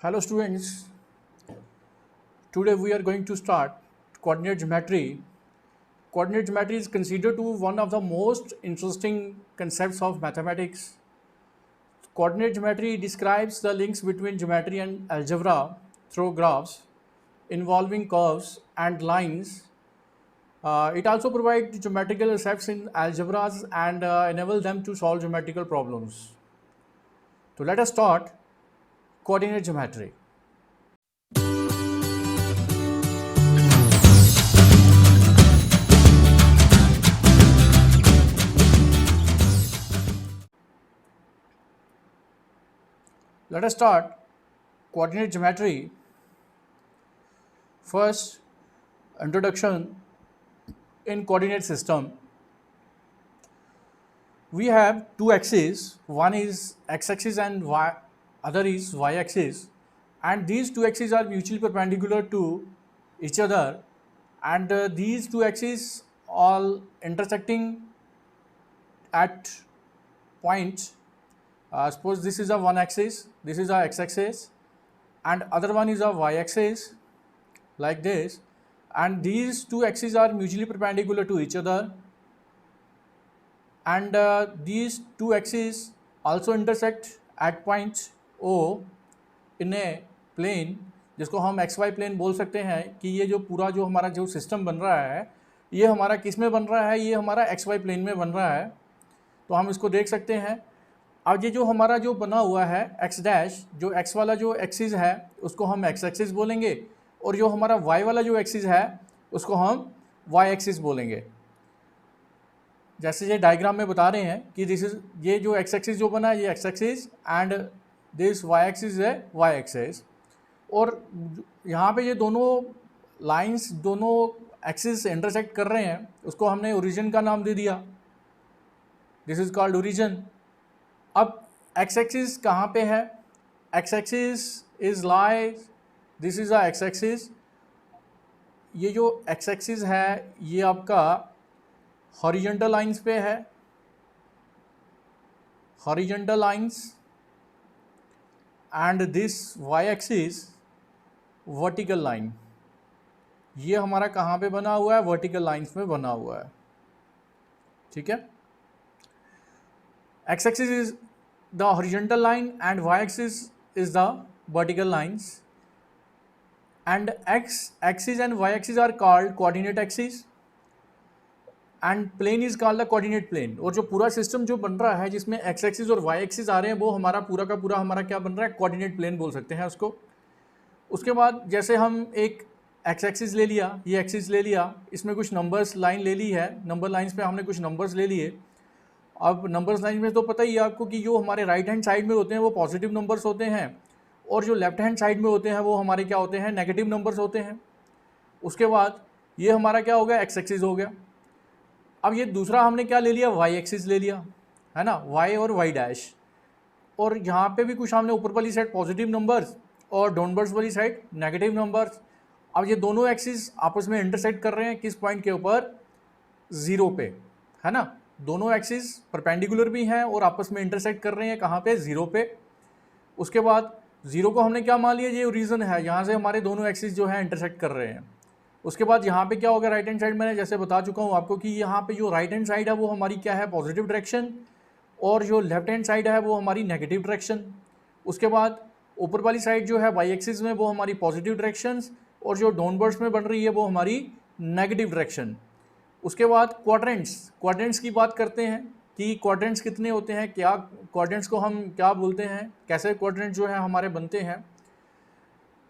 Hello students, today we are going to start coordinate geometry. Coordinate geometry is considered to one of the most interesting concepts of mathematics. Coordinate geometry describes the links between geometry and algebra through graphs involving curves and lines. It also provides geometrical concepts in algebras and enable them to solve geometrical problems. So let us start coordinate geometry. Let us start coordinate geometry. First, introduction in coordinate system. We have two axes, one is x-axis and other is y-axis, and these two axes are mutually perpendicular to each other, and these two axes all intersecting at point. Suppose this is a one axis, this is a x-axis, and other one is a y-axis, like this, and these two axes are mutually perpendicular to each other, and these two axes also intersect at point O in a plane, जिसको हम XY plane बोल सकते हैं कि ये जो पूरा जो हमारा जो सिस्टम बन रहा है ये हमारा किस में बन रहा है, ये हमारा XY प्लेन में बन रहा है. तो हम इसको देख सकते हैं. अब ये जो हमारा जो बना हुआ है x डैश, जो x वाला जो एक्सिस है उसको हम x एक्सिस बोलेंगे, और जो हमारा y वाला जो एक्सिस है उसको हम y एक्सिस बोलेंगे. जैसे ये डायग्राम में बता रहे हैं कि दिस इज ये जो x एक्सिस जो बना है ये x axis and this y axis है y एक्सिस, और यहाँ पे ये दोनों लाइंस दोनों एक्सिस इंटरसेक्ट कर रहे हैं, उसको हमने ओरिजिन का नाम दे दिया. This is called origin. अब x एक्सिस कहाँ पे है? x axis is lie, this is a x axis. ये जो x एक्सिस है ये आपका हॉरिजॉन्टल लाइंस पे है, horizontal lines, and this y axis vertical line. ये हमारा कहाँ पे बना हुआ है? वर्टिकल लाइंस में बना हुआ है. ठीक है. x axis is the horizontal line and y axis is the vertical lines, and x axis and y axis are called coordinate axis and plane is called the coordinate plane. और जो पूरा system जो बन रहा है जिसमें x axis और y axis आ रहे हैं वो हमारा पूरा का पूरा हमारा क्या बन रहा है? कोऑर्डिनेट प्लेन बोल सकते हैं उसको. उसके बाद जैसे हम एक x एक्सिस ले लिया, ये एक्सिस ले लिया, इसमें कुछ नंबर्स लाइन ले ली है, नंबर लाइंस पे हमने कुछ नंबर्स ले लिए. अब नंबर्स लाइन में तो पता ही है आपको कि जो हमारे राइट हैंड साइड में होते हैं वो पॉजिटिव नंबर्स होते हैं, और जो लेफ्ट हैंड साइड में होते हैं वो हमारे क्या होते हैं? नेगेटिव नंबर्स होते हैं. उसके बाद ये हमारा क्या हो गया? एक्स एक्सिस हो गया. अब ये दूसरा हमने क्या ले लिया? वाई एक्सिस ले लिया, है ना, वाई और वाई डैश. और यहाँ पे भी कुछ हमने ऊपर वाली साइड पॉजिटिव नंबर्स और डाउनवर्ड्स वाली साइड नेगेटिव नंबर्स. अब ये दोनों एक्सिस आपस में इंटरसेक्ट कर रहे हैं किस पॉइंट के ऊपर? ज़ीरो पे, है ना. दोनों एक्सिस परपेंडिकुलर भी हैं और आपस में इंटरसेक्ट कर रहे हैं कहाँ पे? ज़ीरो पे. उसके बाद ज़ीरो को हमने क्या मान लिया? ये रीज़न है, यहाँ से हमारे दोनों एक्सिस जो है इंटरसेक्ट कर रहे हैं. उसके बाद यहाँ पे क्या होगा? राइट हैंड साइड मैंने जैसे बता चुका हूँ आपको कि यहाँ पे जो राइट हैंड साइड है वो हमारी क्या है? पॉजिटिव डायरेक्शन, और जो लेफ्ट हैंड साइड है वो हमारी नेगेटिव डायरेक्शन. उसके बाद ऊपर वाली साइड जो है वाई एक्सिस में वो हमारी पॉजिटिव डायरेक्शंस, और जो डाउनवर्ड्स में बन रही है वो हमारी नेगेटिव डायरेक्शन. उसके बाद क्वाड्रेंट्स, क्वाड्रेंट्स की बात करते हैं कि क्वाड्रेंट्स कितने होते हैं, क्या क्वाड्रेंट्स को हम क्या बोलते हैं, कैसे क्वाड्रेंट जो है हमारे बनते हैं.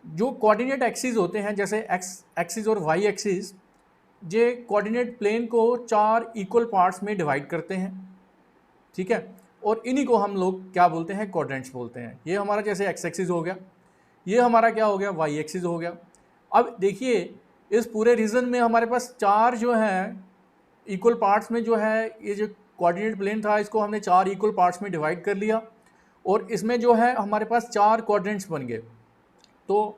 जो कोऑर्डिनेट एक्सिस होते हैं जैसे एक्स एक्सिस और वाई एक्सिस, ये कोऑर्डिनेट प्लेन को 4 इक्वल पार्ट्स में डिवाइड करते हैं. ठीक है. और इन्हीं को हम लोग क्या बोलते हैं? क्वाड्रेंट्स बोलते हैं. ये हमारा जैसे एक्स एक्सिस हो गया, ये हमारा क्या हो गया? वाई एक्सिस हो गया. अब देखिए इस पूरे रीजन में हमारे पास 4 जो हैं इक्वल पार्ट्स में जो है ये जो कोऑर्डिनेट प्लेन था इसको हमने 4 इक्वल पार्ट्स में डिवाइड कर लिया, और इसमें जो है हमारे पास 4 क्वाड्रेंट्स बन गए. तो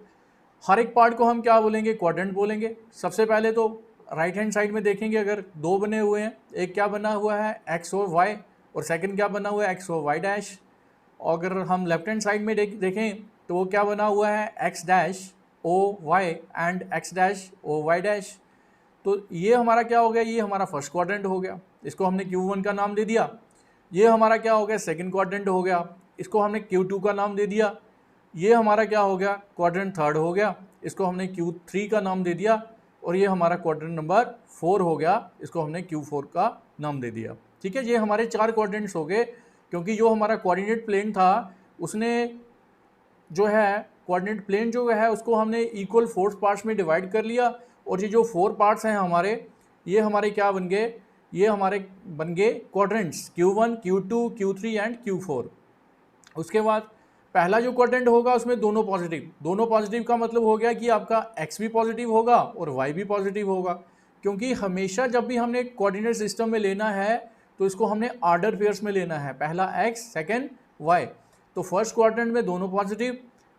हर एक पार्ट को हम क्या बोलेंगे? क्वाड्रेंट बोलेंगे. सबसे पहले तो राइट हैंड साइड में देखेंगे अगर 2 बने हुए हैं, एक क्या बना हुआ है? एक्स और वाई, और सेकंड क्या बना हुआ है? एक्स और वाई डैश. और अगर हम लेफ्ट हैंड साइड में देखें तो वो क्या बना हुआ है, X dash O Y and X dash O Y dash. तो ये हमारा क्या हो गया, ये हमारा फर्स्ट क्वाड्रेंट हो गया, इसको हमने Q1 का नाम दे दिया। ये हमारा क्या हो गया, सेकंड क्वाड्रेंट हो गया, इसको हमने Q2 का नाम दे दिया। ये हमारा क्या हो गया, क्वाड्रेंट थर्ड हो गया, इसको हमने Q3 का नाम दे दिया। और ये हमारा क्वाड्रेंट नंबर 4 हो गया, इसको हमने Q4 का नाम दे दिया। ठीक है, ये हमारे 4 क्वाड्रेंट्स हो गए, क्योंकि जो हमारा कोऑर्डिनेट प्लेन था उसने जो है कोऑर्डिनेट प्लेन जो है उसको हमने इक्वल 4 पार्ट्स में डिवाइड कर लिया। और ये जो 4 पार्ट्स हैं हमारे, ये हमारे क्या बन गए, ये हमारे बन गए quadrants Q1, Q2, Q3 and Q4। उसके बाद पहला जो क्वाड्रेंट होगा उसमें दोनों पॉजिटिव का मतलब हो गया कि आपका x भी पॉजिटिव होगा और y भी पॉजिटिव होगा, क्योंकि हमेशा जब भी हमने कोऑर्डिनेट सिस्टम में लेना है तो इसको हमने आर्डर पेयर्स में लेना है, पहला x सेकंड y। तो फर्स्ट क्वाड्रेंट में दोनों पॉजिटिव,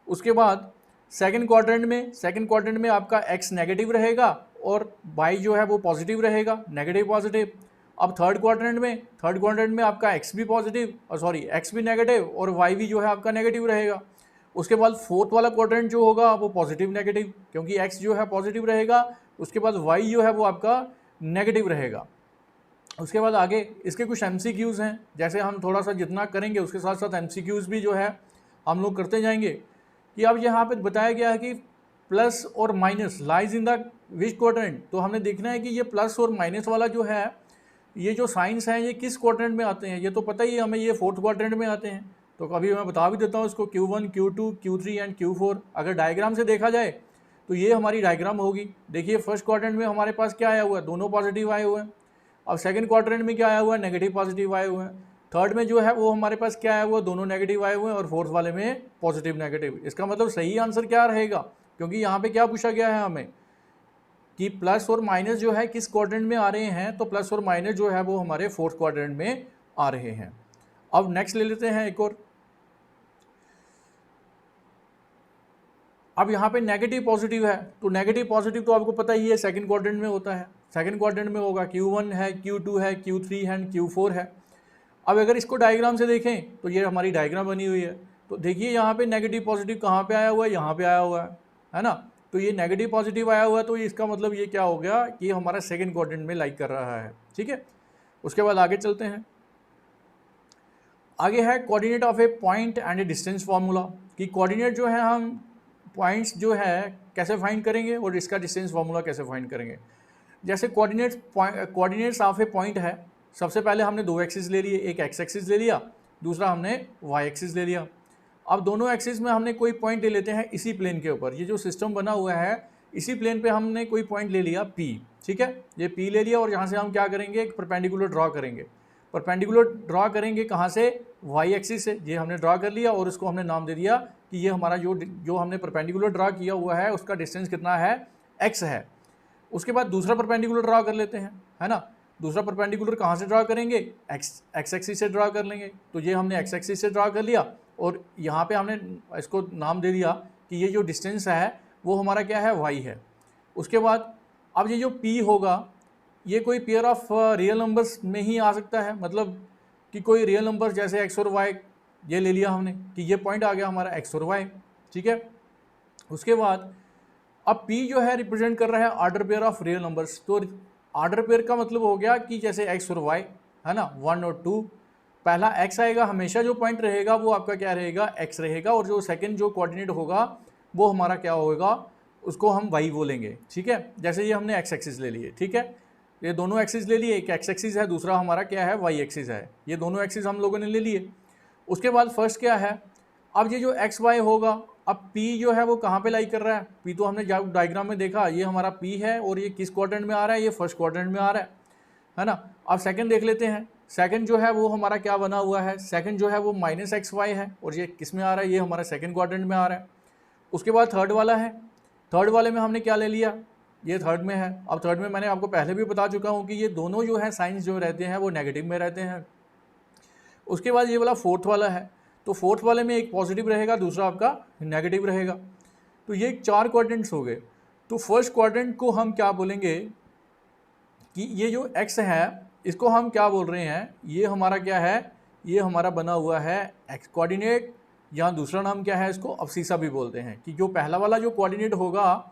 उसके बाद सेकंड क्वाड्रेंट में आपका x नेगेटिव रहेगा और y जो है वो पॉजिटिव रहेगा, नेगेटिव पॉजिटिव। अब थर्ड क्वाड्रेंट में आपका x भी पॉजिटिव और x भी नेगेटिव और y भी जो है आपका नेगेटिव रहेगा। उसके बाद फोर्थ वाला क्वाड्रेंट जो होगा वो पॉजिटिव नेगेटिव, क्योंकि x जो है पॉजिटिव रहेगा, उसके बाद y जो है वो आपका नेगेटिव रहेगा। उसके बाद आगे इसके कुछ MCQs हैं, जैसे हम थोड़ा सा जितना करेंगे उसके साथ साथ MCQs भी जो है हम लोग करते जाएंगे। कि अब यहाँ पे बताया गया है कि प्लस और minus lies in the which quadrant. तो हमने देखना है कि ये प्लस और माइनस वाला जो है, ये जो साइंस हैं ये किस क्वाड्रेंट में आते हैं। ये तो पता ही है हमें, ये फोर्थ क्वाड्रेंट में आते हैं। तो कभी मैं बता भी देता हूँ इसको, Q1, Q2, Q3 and Q4। अगर डायग्राम से देखा जाए तो ये हमारी डायग्राम होगी। देखिए फर्स्ट क्वाड्रेंट में हमारे पास क्या आया हुआ है, दोनों पॉजिटिव आए हुए हैं। अब सेकंड क्वाड्रेंट में क्या आया हुआ है, नेगेटिव पॉजिटिव आए हुए हैं। थर्ड में जो है वो हमारे पास क्या आया हुआ है, दोनों नेगेटिव आए हुए हैं। और फोर्थ वाले में पॉजिटिव नेगेटिव। इसका मतलब सही आंसर क्या रहेगा, क्योंकि यहाँ पे क्या पूछा गया है हमें कि प्लस और माइनस जो है किस क्वाड्रेंट में आ रहे हैं। तो प्लस और माइनस जो है वो हमारे फोर्थ क्वाड्रेंट में आ रहे हैं। अब नेक्स्ट ले लेते हैं एक और। अब यहाँ पे नेगेटिव पॉजिटिव है, तो नेगेटिव पॉजिटिव तो आपको पता ही है सेकंड क्वाड्रेंट में होता है। सेकंड क्वाड्रेंट में होगा Q1 है, Q2 है, Q3 है, Q4 है। अब अगर इसको डायग्राम से देखें तो ये हमारी डायग्राम बनी हुई है। तो देखिए यहाँ पे नेगेटिव पॉजिटिव कहाँ पे आया हुआ है, यहाँ पे आया हुआ है ना। तो ये नेगेटिव पॉजिटिव आया हुआ है, तो इसका मतलब ये क्या हो गया कि हमारा सेकंड क्वाड्रेंट में लाइक कर रहा है। ठीक है, उसके बाद आगे चलते हैं। आगे है coordinate of A point and A distance formula. कि कोऑर्डिनेट जो है हम पॉइंट्स जो है कैसे फाइंड करेंगे और इसका डिस्टेंस फार्मूला कैसे फाइंड करेंगे। जैसे कोऑर्डिनेट्स ऑफ ए पॉइंट है, सबसे पहले हमने दो एक्सिस ले लिए, एक एक्स एक्सिस ले लिया, दूसरा हमने वाई एक्सिस ले लिया। अब दोनों एक्सिस में हमने कोई पॉइंट ले लेते हैं इसी प्लेन के ऊपर। ये जो सिस्टम बना हुआ है इसी प्लेन पे हमने कोई पॉइंट ले लिया P। ठीक है, ये P ले लिया और यहाँ से हम क्या करेंगे, एक परपेंडिकुलर ड्रॉ करेंगे। परपेंडिकुलर ड्रॉ करेंगे कहाँ से, वाई एक्सिस से। ये हमने ड्रॉ कर लिया और उसको हमने नाम दे दिया कि ये हमारा जो हमने परपेंडिकुलर ड्रॉ किया हुआ है उसका डिस्टेंस कितना है, x है। उसके बाद दूसरा परपेंडिकुलर ड्रॉ कर लेते हैं, है ना। दूसरा परपेंडिकुलर कहाँ से ड्रॉ करेंगे, एक्स एक्सिस से ड्रॉ कर लेंगे। तो ये हमने एक्स एक्सिस से ड्रॉ कर लिया और यहाँ पे हमने इसको नाम दे दिया कि ये जो डिस्टेंस है वो हमारा क्या है, y है। उसके बाद अब ये जो p होगा ये कोई पेयर ऑफ रियल नंबर्स में ही आ सकता है। मतलब कि कोई रियल नंबर जैसे x और y ये ले लिया हमने कि ये पॉइंट आ गया हमारा x और y। ठीक है, उसके बाद अब p जो है रिप्रेजेंट कर रहा है order pair of real numbers. तो ऑर्डर पेयर का मतलब हो गया कि जैसे x और y है ना, 1 और 2। पहला x आएगा, हमेशा जो पॉइंट रहेगा वो आपका क्या रहेगा, x रहेगा। और जो सेकंड जो कोऑर्डिनेट होगा वो हमारा क्या होगा, उसको हम y बोलेंगे। ठीक है, जैसे ये हमने x एक्सिस ले लिए। ठीक है, ये दोनों एक्सिस ले लिए, एक x एक्सिस है, दूसरा हमारा क्या है, y एक्सिस है। ये दोनों एक्सिस हम लोगों ने ले लिए। उसके बाद फर्स्ट क्या है, अब ये जो एक्स वाई होगा, अब p जो है वो कहाँ पे लाई कर रहा है, p तो हमने डायग्राम में देखा, ये हमारा p है और ये किस क्वाड्रेंट में आ रहा है, ये फर्स्ट क्वाड्रेंट में आ रहा है ना। अब सेकंड देख लेते हैं। सेकंड जो है वो हमारा क्या बना हुआ है, सेकंड जो है वो माइनस एक्स वाई है और ये किस में आ रहा है, ये हमारा सेकंड क्वाड्रेंट में आ रहा है। उसके बाद थर्ड वाला है, थर्ड वाले में हमने क्या ले लिया, ये थर्ड में है। अब थर्ड में मैंने आपको पहले भी बता चुका हूँ कि ये दोनों जो है साइंस जो रहते हैं वो नेगेटिव में रहते हैं। उसके बाद ये वाला फोर्थ वाला है, तो फोर्थ वाले में एक पॉजिटिव रहेगा, दूसरा आपका नेगेटिव रहेगा। तो ये 4 क्वाड्रेंट्स हो गए। तो फर्स्ट क्वाड्रेंट को हम क्या बोलेंगे कि ये जो x है इसको हम क्या बोल रहे हैं, ये हमारा क्या है, ये हमारा बना हुआ है x कोऑर्डिनेट, या दूसरा नाम क्या है, इसको अवसीसा भी बोलते हैं, कि जो पहला वाला जो कोऑर्डिनेट होगा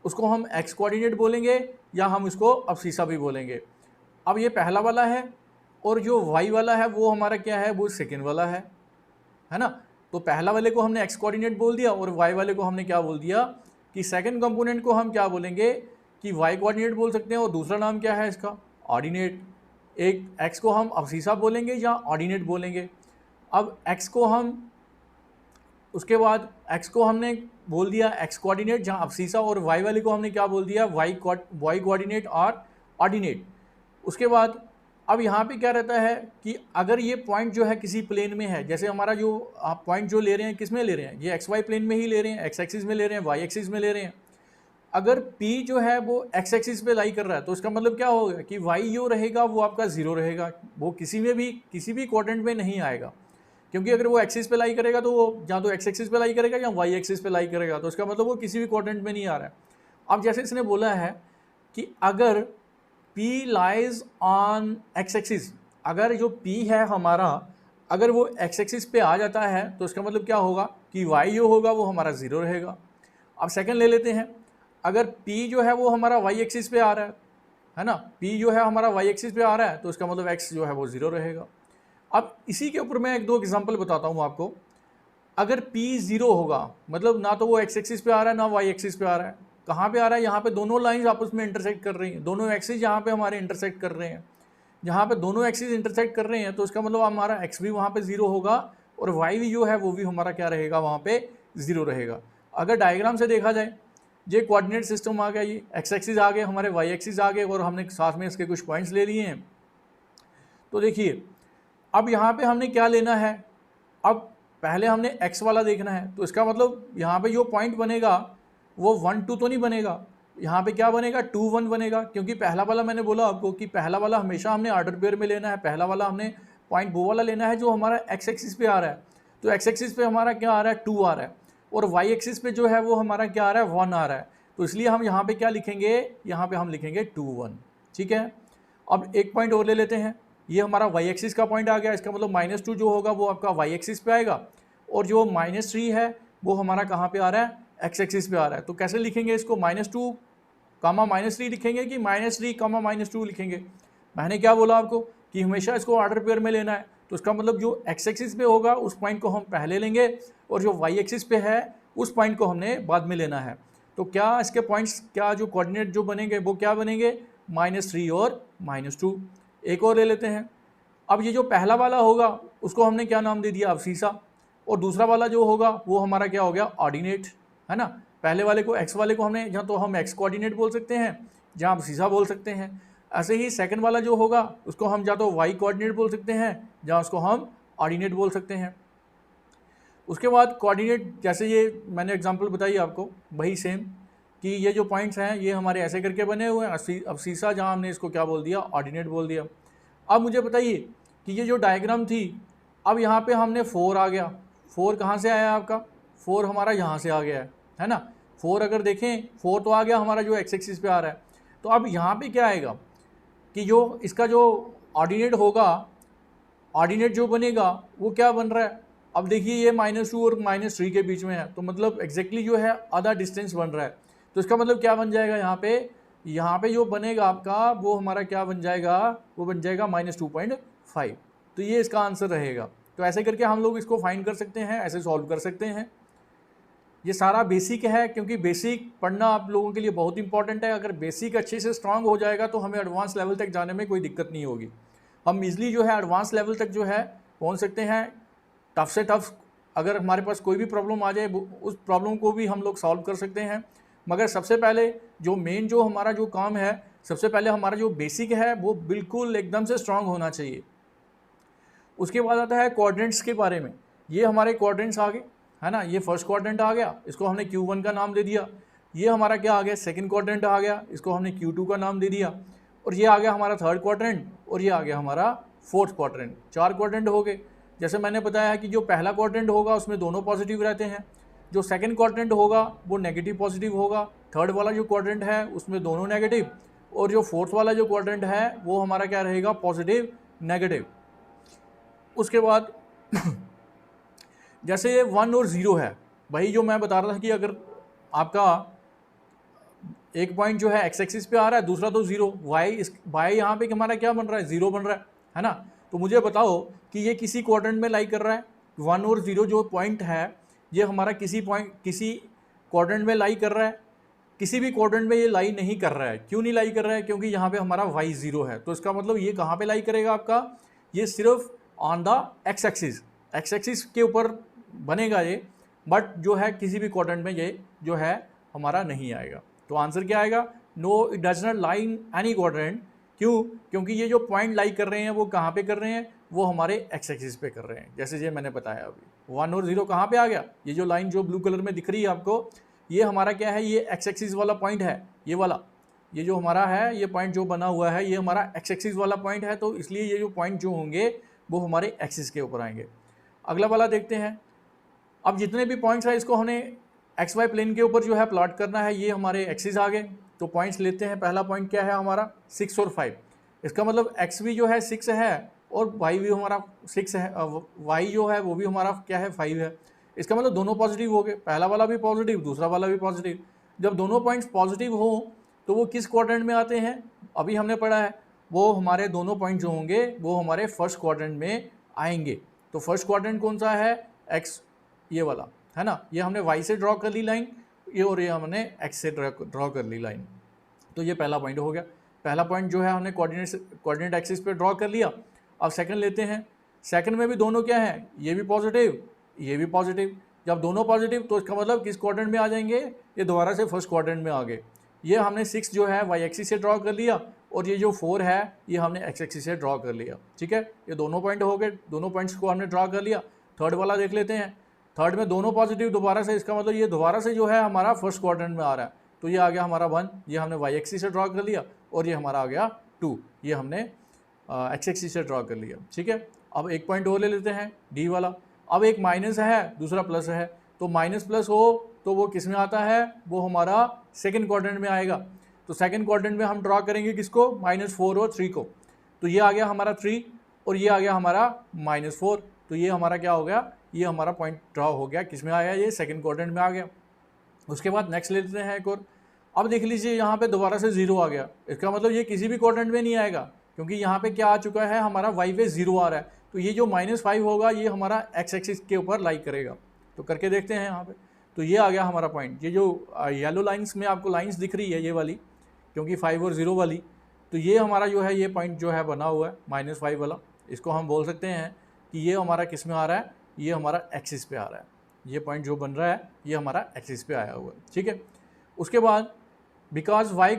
उसको हम एक्स कोऑर्डिनेट बोलेंगे या हम इसको अवसीसा भी बोलेंगे। अब ये पहला वाला है और जो वाई वाला है वो हमारा क्या है, वो सेकेंड वाला है ना। तो पहला वाले को हमने एक्स कोऑर्डिनेट बोल दिया और वाई वाले को हमने क्या बोल दिया कि सेकंड कंपोनेंट को हम क्या बोलेंगे कि वाई कोऑर्डिनेट बोल सकते हैं और दूसरा नाम क्या है इसका, ऑर्डिनेट। एक एक्स को हम अवसीसा बोलेंगे या ऑर्डिनेट बोलेंगे। अब एक्स को हम, उसके बाद एक्स को हमने बोल दिया एक्स कोऑर्डिनेट जहाँ अवसीसा, और वाई वाले को हमने क्या बोल दिया वाई कोऑर्डिनेट और ऑर्डिनेट। उसके बाद अब यहाँ पे क्या रहता है कि अगर ये पॉइंट जो है किसी प्लेन में है, जैसे हमारा जो आप पॉइंट जो ले रहे हैं किस में ले रहे हैं, ये एक्स वाई प्लेन में ही ले रहे हैं, एक्स एक्सिस में ले रहे हैं, वाई एक्सिस में ले रहे हैं। अगर P जो है वो एक्स एक्सिस पे लाई कर रहा है तो इसका मतलब क्या होगा कि Y जो रहेगा वो आपका ज़ीरो रहेगा, वो किसी भी क्वाड्रेंट में नहीं आएगा, क्योंकि अगर वो एक्सिस पे लाई करेगा तो वो या तो एक्स एक्सिस पे लाई करेगा या वाई एक्सिस पे लाई करेगा, तो इसका मतलब वो किसी भी क्वाड्रेंट में नहीं आ रहा है। अब जैसे इसने बोला है कि अगर P lies on x axis, अगर जो P है हमारा अगर वो एक्स एक्सिस पे आ जाता है तो इसका मतलब क्या होगा कि Y जो होगा वो हमारा ज़ीरो रहेगा। अब सेकंड ले लेते हैं, अगर P जो है वो हमारा वाई एक्सिस पे आ रहा है ना, P जो है हमारा वाई एक्सिस पे आ रहा है तो इसका मतलब x जो है वो ज़ीरो रहेगा। अब इसी के ऊपर मैं एक दो एग्जांपल बताता हूँ आपको। अगर P ज़ीरो होगा मतलब ना तो वो x एक्सिस पे आ रहा है ना y एक्सिस पे आ रहा है, कहाँ पे आ रहा है, यहाँ पे दोनों लाइंस आपस में इंटरसेक्ट कर रही हैं, दोनों एक्सिस यहाँ पे हमारे इंटरसेक्ट कर रहे हैं, जहाँ पे दोनों एक्सिस इंटरसेक्ट कर रहे हैं तो इसका मतलब हमारा x भी वहाँ पे ज़ीरो होगा और y भी जो है वो भी हमारा क्या रहेगा, वहाँ पे ज़ीरो रहेगा। अगर डायग्राम से देखा जाए, ये कोऑर्डिनेट सिस्टम आ गया, ये एक्स एक्सिस आ गए, हमारे वाई एक्सिस आ गए और हमने साथ में इसके कुछ पॉइंट्स ले लिए हैं। तो देखिए अब यहाँ पे हमने क्या लेना है, अब पहले हमने एक्स वाला देखना है, तो इसका मतलब यहाँ पे जो पॉइंट बनेगा वो 1 2 तो नहीं बनेगा, यहाँ पे क्या बनेगा 2 1 बनेगा, क्योंकि पहला वाला मैंने बोला आपको कि पहला वाला हमेशा हमने ऑर्डर पेयर में लेना है, पहला वाला हमने पॉइंट वो वाला लेना है जो हमारा एक्स एक्सिस पे आ रहा है। तो एक्स एक्सिस पे हमारा क्या आ रहा है 2 आ रहा है और वाई एक्सिस पे जो है वो हमारा क्या आ रहा है 1 आ रहा है, तो इसलिए हम यहाँ पे क्या लिखेंगे, यहाँ पे हम लिखेंगे 2 1। ठीक है, अब एक पॉइंट और ले लेते हैं, ये हमारा वाई एक्सिस का पॉइंट आ गया, इसका मतलब -2 जो होगा वो आपका वाई एक्सिस पे आएगा और जो -3 है वो हमारा कहाँ पे आ रहा है, एक्स एक्सिस पे आ रहा है। तो कैसे लिखेंगे इसको, -2 -3 लिखेंगे कि -3 -2 लिखेंगे। मैंने क्या बोला आपको कि हमेशा इसको ऑर्डर पेयर में लेना है, तो इसका मतलब जो एक्स एक्सिस पे होगा उस पॉइंट को हम पहले लेंगे और जो वाई एक्सिस पे है उस पॉइंट को हमने बाद में लेना है। तो क्या इसके पॉइंट्स, क्या जो कोऑर्डिनेट जो बनेंगे वो क्या बनेंगे, -3 और -2। एक और ले लेते हैं, अब ये जो पहला वाला होगा उसको हमने क्या नाम दे दिया, अवसीसा, और दूसरा वाला जो होगा वो हमारा क्या हो गया, ऑर्डिनेट, है ना। पहले वाले को एक्स वाले को हमने यहाँ तो हम एक्स कोऑर्डिनेट बोल सकते हैं, जहाँ अवसीसा बोल सकते हैं। ऐसे ही सेकंड वाला जो होगा उसको हम या तो वाई कोऑर्डिनेट बोल सकते हैं, जहाँ उसको हम ऑर्डिनेट बोल सकते हैं। उसके बाद कोऑर्डिनेट, जैसे ये मैंने एग्जांपल बताई आपको वही सेम, कि ये जो पॉइंट्स हैं ये हमारे ऐसे करके बने हुए हैं, अवसीसा जहाँ हमने इसको क्या बोल दिया, ऑर्डिनेट बोल दिया। अब मुझे बताइए कि ये जो डायग्राम थी, अब यहाँ पे हमने 4 आ गया, 4 कहाँ से आया आपका, 4 हमारा यहाँ से आ गया है ना। 4 अगर देखें 4 तो आ गया हमारा जो एक्स एक्सिस पे आ रहा है। तो अब यहाँ पे क्या आएगा कि जो इसका जो ऑर्डिनेट होगा, ऑर्डिनेट जो बनेगा वो क्या बन रहा है, अब देखिए ये -2 और -3 के बीच में है, तो मतलब एग्जैक्टली जो है आधा डिस्टेंस बन रहा है। तो इसका मतलब क्या बन जाएगा, यहाँ पे जो बनेगा आपका वो हमारा क्या बन जाएगा, वो बन जाएगा -2.5। तो ये इसका आंसर रहेगा। तो ऐसे करके हम लोग इसको फाइंड कर सकते हैं, ऐसे सॉल्व कर सकते हैं। ये सारा बेसिक है, क्योंकि बेसिक पढ़ना आप लोगों के लिए बहुत इंपॉर्टेंट है। अगर बेसिक अच्छे से स्ट्रांग हो जाएगा तो हमें एडवांस लेवल तक जाने में कोई दिक्कत नहीं होगी। हम इजली जो है एडवांस लेवल तक जो है पहुंच सकते हैं। टफ से टफ अगर हमारे पास कोई भी प्रॉब्लम आ जाए उस प्रॉब्लम को भी हम लोग सॉल्व कर सकते हैं। मगर सबसे पहले जो मेन जो हमारा जो काम है, सबसे पहले हमारा जो बेसिक है वो बिल्कुल एकदम से स्ट्रांग होना चाहिए। उसके बाद आता है कोऑर्डिनेट्स के बारे में। ये हमारे कोऑर्डिनेट्स आ गए, है ना। ये फर्स्ट क्वाड्रेंट आ गया, इसको हमने Q1 का नाम दे दिया। ये हमारा क्या आ गया, सेकंड क्वाड्रेंट आ गया, इसको हमने Q2 का नाम दे दिया। और ये आ गया हमारा थर्ड क्वाड्रेंट और ये आ गया हमारा फोर्थ क्वाड्रेंट। 4 क्वाड्रेंट हो गए। जैसे मैंने बताया है कि जो पहला क्वाड्रेंट होगा उसमें दोनों पॉजिटिव रहते हैं, जो सेकंड क्वाड्रेंट होगा वो नेगेटिव पॉजिटिव होगा, थर्ड वाला जो क्वाड्रेंट है उसमें दोनों नेगेटिव, और जो फोर्थ वाला जो क्वाड्रेंट है वो हमारा क्या रहेगा, पॉजिटिव नेगेटिव। उसके बाद जैसे ये 1 और 0 है, वही जो मैं बता रहा था कि अगर आपका एक पॉइंट जो है एक्स एक्सिस पे आ रहा है, दूसरा तो 0, वाई यहाँ पे हमारा क्या बन रहा है, 0 बन रहा है ना। तो मुझे बताओ कि ये किसी क्वाड्रेंट में लाई कर रहा है, 1 और 0 जो पॉइंट है ये हमारा किसी क्वाड्रेंट में लाई कर रहा है, किसी भी क्वाड्रेंट में ये लाई नहीं कर रहा है। क्यों नहीं लाई कर रहा है? क्योंकि यहाँ पे हमारा y 0 है। तो इसका मतलब ये कहाँ पे लाई करेगा आपका, ये सिर्फ ऑन द एक्स एक्सिस के ऊपर बनेगा ये, बट जो है किसी भी क्वाड्रेंट में ये जो है हमारा नहीं आएगा। तो आंसर क्या आएगा, no it does not lie in any quadrant. क्यों? क्योंकि ये जो पॉइंट लाई कर रहे हैं वो कहाँ पे कर रहे हैं, वो हमारे एक्स एक्सिस पे कर रहे हैं। जैसे ये मैंने बताया अभी 1 और 0 कहाँ पे आ गया, ये जो लाइन जो ब्लू कलर में दिख रही है आपको, ये हमारा क्या है, ये एक्स एक्सिस वाला पॉइंट है, ये वाला, ये जो हमारा है ये पॉइंट जो बना हुआ है ये हमारा एक्स एक्सिस वाला पॉइंट है। तो इसलिए ये जो पॉइंट जो होंगे वो हमारे एक्सिस के ऊपर आएंगे। अगला वाला देखते हैं। अब जितने भी पॉइंट्स हैं इसको हमें एक्स वाई प्लेन के ऊपर जो है प्लॉट करना है। ये हमारे एक्सिस आ गए, तो पॉइंट्स लेते हैं। पहला पॉइंट क्या है हमारा, 6 और 5। इसका मतलब एक्स भी जो है 6 है और वाई भी हमारा 6 है, वाई जो है वो भी हमारा क्या है, 5 है। इसका मतलब दोनों पॉजिटिव हो गए, पहला वाला भी पॉजिटिव, दूसरा वाला भी पॉजिटिव। जब दोनों पॉइंट्स पॉजिटिव हो तो वो किस क्वाड्रेंट में आते हैं, अभी हमने पढ़ा है, वो हमारे दोनों पॉइंट जो होंगे वो हमारे फर्स्ट क्वाड्रेंट में आएंगे। तो फर्स्ट क्वाड्रेंट कौन सा है, एक्स, ये वाला है ना। ये हमने वाई से ड्रॉ कर ली लाइन, ये और ये हमने एक्स से ड्रॉ कर ली लाइन। तो ये पहला पॉइंट हो गया। पहला पॉइंट जो है हमने कोऑर्डिनेट एक्सिस पे ड्रॉ कर लिया। अब सेकंड लेते हैं। सेकंड में भी दोनों क्या है, ये भी पॉजिटिव, ये भी पॉजिटिव। जब दोनों पॉजिटिव तो इसका मतलब किस क्वाड्रेंट में आ जाएंगे, ये दोबारा से फर्स्ट क्वाड्रेंट में आ गए। ये हमने 6 जो है वाई एक्सिस से ड्रॉ कर लिया और ये जो 4 है ये हमने एक्स एक्सिस से ड्रॉ कर लिया। ठीक है, ये दोनों पॉइंट हो गए, दोनों पॉइंट्स को हमने ड्रॉ कर लिया। थर्ड वाला देख लेते हैं। थर्ड में दोनों पॉजिटिव दोबारा से, इसका मतलब ये दोबारा से जो है हमारा फर्स्ट क्वाड्रेंट में आ रहा है। तो ये आ गया हमारा 1, ये हमने वाई एक्सिस से ड्रॉ कर लिया, और ये हमारा आ गया 2, ये हमने एक्स एक्सिस से ड्रॉ कर लिया। ठीक है, अब एक पॉइंट और ले लेते हैं, डी वाला। अब एक माइनस है, दूसरा प्लस है, तो माइनस प्लस हो तो वो किस में आता है, वो हमारा सेकंड क्वाड्रेंट में आएगा। तो सेकंड क्वाड्रेंट में हम ड्रॉ करेंगे किसको, -4 और 3 को। तो ये आ गया हमारा 3 और ये आ गया हमारा -4। तो ये हमारा क्या हो गया, ये हमारा पॉइंट ड्रॉ हो गया, किस में आया, ये सेकंड क्वाड्रेंट में आ गया। उसके बाद नेक्स्ट ले लेते हैं एक और। अब देख लीजिए यहाँ पे दोबारा से 0 आ गया, इसका मतलब ये किसी भी क्वाड्रेंट में नहीं आएगा, क्योंकि यहाँ पे क्या आ चुका है, हमारा वाई पे 0 आ रहा है। तो ये जो -5 होगा ये हमारा एक्स एक्सिस के ऊपर लाई करेगा। तो करके देखते हैं यहाँ पे। तो ये आ गया हमारा पॉइंट। ये जो येलो लाइन्स में आपको लाइन्स दिख रही है ये वाली, क्योंकि 5 और 0 वाली, तो ये हमारा जो है ये पॉइंट जो है बना हुआ है -5 वाला। इसको हम बोल सकते हैं कि ये हमारा किस में आ रहा है, ये हमारा एक्सिस पे आ रहा है। ये पॉइंट जो बन रहा है ये हमारा एक्सिस पे आया हुआ है। ठीक है, उसके बाद because y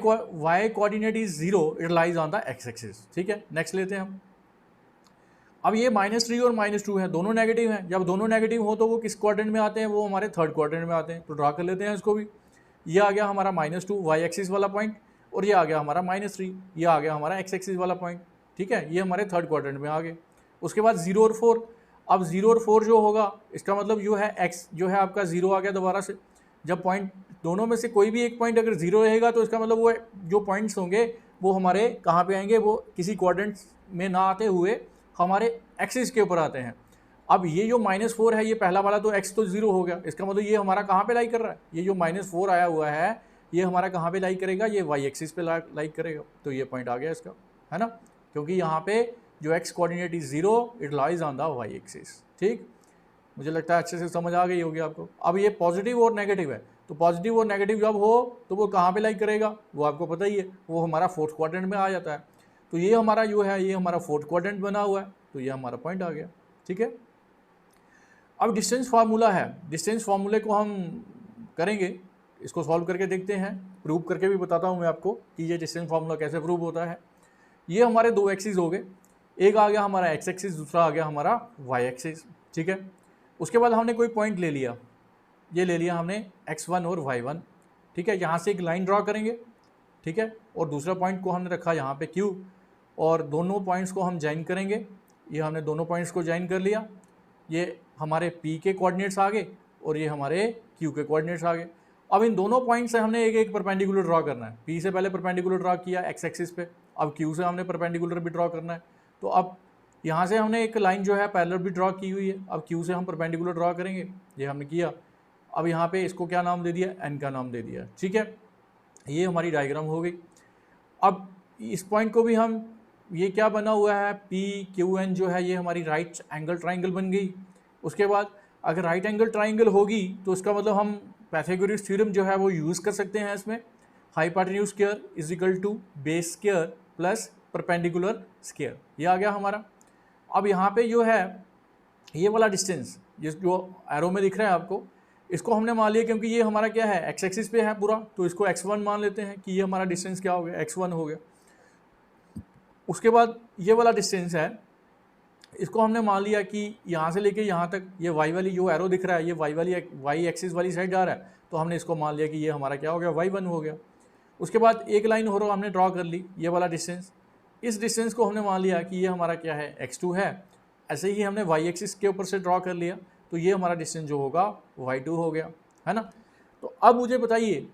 coordinate is 0 it lies on the x axis. ठीक है, नेक्स्ट लेते हैं हम। अब ये -3 और -2 है, दोनों नेगेटिव हैं। जब दोनों नेगेटिव हो तो वो किस क्वाड्रेंट में आते हैं, वो हमारे थर्ड क्वाड्रेंट में आते हैं। तो ड्रा कर लेते हैं इसको भी। ये आ गया हमारा -2 वाई एक्सिस वाला पॉइंट, और ये आ गया हमारा -3, ये आ गया हमारा एक्स एक्सिस वाला पॉइंट। ठीक है, ये हमारे थर्ड क्वाड्रेंट में आ गए। उसके बाद 0 और 4। अब 0 और 4 जो होगा इसका मतलब जो है एक्स जो है आपका 0 आ गया दोबारा से। जब पॉइंट दोनों में से कोई भी एक पॉइंट अगर 0 रहेगा तो इसका मतलब वो जो पॉइंट्स होंगे वो हमारे कहाँ पे आएंगे, वो किसी क्वाड्रेंट में ना आते हुए हमारे एक्सिस के ऊपर आते हैं। अब ये जो -4 है ये पहला वाला, तो एक्स तो 0 हो गया, इसका मतलब ये हमारा कहाँ पे लाई कर रहा है, ये जो -4 आया हुआ है ये हमारा कहाँ पे लाई करेगा, ये वाई एक्सिस पे लाई करेगा। तो ये पॉइंट आ गया इसका, है ना, क्योंकि यहाँ पे जो x coordinate is 0 it lies on the y axis. ठीक, मुझे लगता है अच्छे से समझ आ गई होगी आपको। अब ये पॉजिटिव और नेगेटिव है, तो पॉजिटिव और नेगेटिव जब हो तो वो कहाँ पे लाई करेगा, वो आपको पता ही है, वो हमारा फोर्थ क्वाड्रेंट में आ जाता है। तो ये हमारा जो है ये हमारा फोर्थ क्वाड्रेंट बना हुआ है, तो ये हमारा पॉइंट आ गया। ठीक है, अब डिस्टेंस फार्मूला है, डिस्टेंस फार्मूले को हम करेंगे, इसको सॉल्व करके देखते हैं, प्रूव करके भी बताता हूँ मैं आपको कि ये डिस्टेंस फार्मूला कैसे प्रूव होता है। ये हमारे दो एक्सिस हो गए, एक आ गया हमारा एक्स एक्सिस, दूसरा आ गया हमारा वाई एक्सिस। ठीक है, उसके बाद हमने कोई पॉइंट ले लिया, ये ले लिया हमने x1 और y1। ठीक है, यहाँ से एक लाइन ड्रॉ करेंगे। ठीक है, और दूसरा पॉइंट को हमने रखा यहाँ पे q, और दोनों पॉइंट्स को हम ज्वाइन करेंगे। ये हमने दोनों पॉइंट्स को ज्वाइन कर लिया, ये हमारे p के कोऑर्डिनेट्स आ गए और ये हमारे q के कोऑर्डिनेट्स आ गए। अब इन दोनों पॉइंट से हमने एक एक परपेंडिकुलर ड्रॉ करना है। p से पहले परपेंडिकुलर ड्रॉ किया एक्स एक्सिस पे, अब q से हमने परपेंडिकुलर भी ड्रॉ करना है। तो अब यहाँ से हमने एक लाइन जो है पैरेलल भी ड्रॉ की हुई है। अब क्यू से हम परपेंडिकुलर ड्रॉ करेंगे, ये हमने किया। अब यहाँ पे इसको क्या नाम दे दिया, एन का नाम दे दिया, ठीक है। ये हमारी डायग्राम हो गई। अब इस पॉइंट को भी हम, ये क्या बना हुआ है, पी क्यू एन जो है ये हमारी राइट एंगल ट्राइंगल बन गई। उसके बाद अगर राइट एंगल ट्राइंगल होगी तो इसका मतलब हम पाइथागोरस थ्योरम जो है वो यूज़ कर सकते हैं इसमें। Hypotenuse square is equal to base square plus perpendicular square, ये आ गया हमारा। अब यहाँ पे जो है ये वाला डिस्टेंस जिस जो एरो में दिख रहा है आपको, इसको हमने मान लिया क्योंकि ये हमारा क्या है, एक्स एक्सिस पे है पूरा, तो इसको x1 मान लेते हैं कि ये हमारा डिस्टेंस क्या हो गया, x1 हो गया। उसके बाद ये वाला डिस्टेंस है, इसको हमने मान लिया कि यहाँ से लेके यहाँ तक ये y वाली जो एरो दिख रहा है ये y एक्सिस वाली साइड जा रहा है, तो हमने इसको मान लिया कि ये हमारा क्या हो गया, y1 हो गया। उसके बाद एक लाइन हो रहा हमने ड्रॉ कर ली, ये वाला डिस्टेंस, इस डिस्टेंस को हमने मान लिया कि ये हमारा क्या है, x2 है। ऐसे ही हमने y एक्सिस के ऊपर से ड्रॉ कर लिया, तो ये हमारा डिस्टेंस जो होगा y2 हो गया, है ना। तो अब मुझे बताइए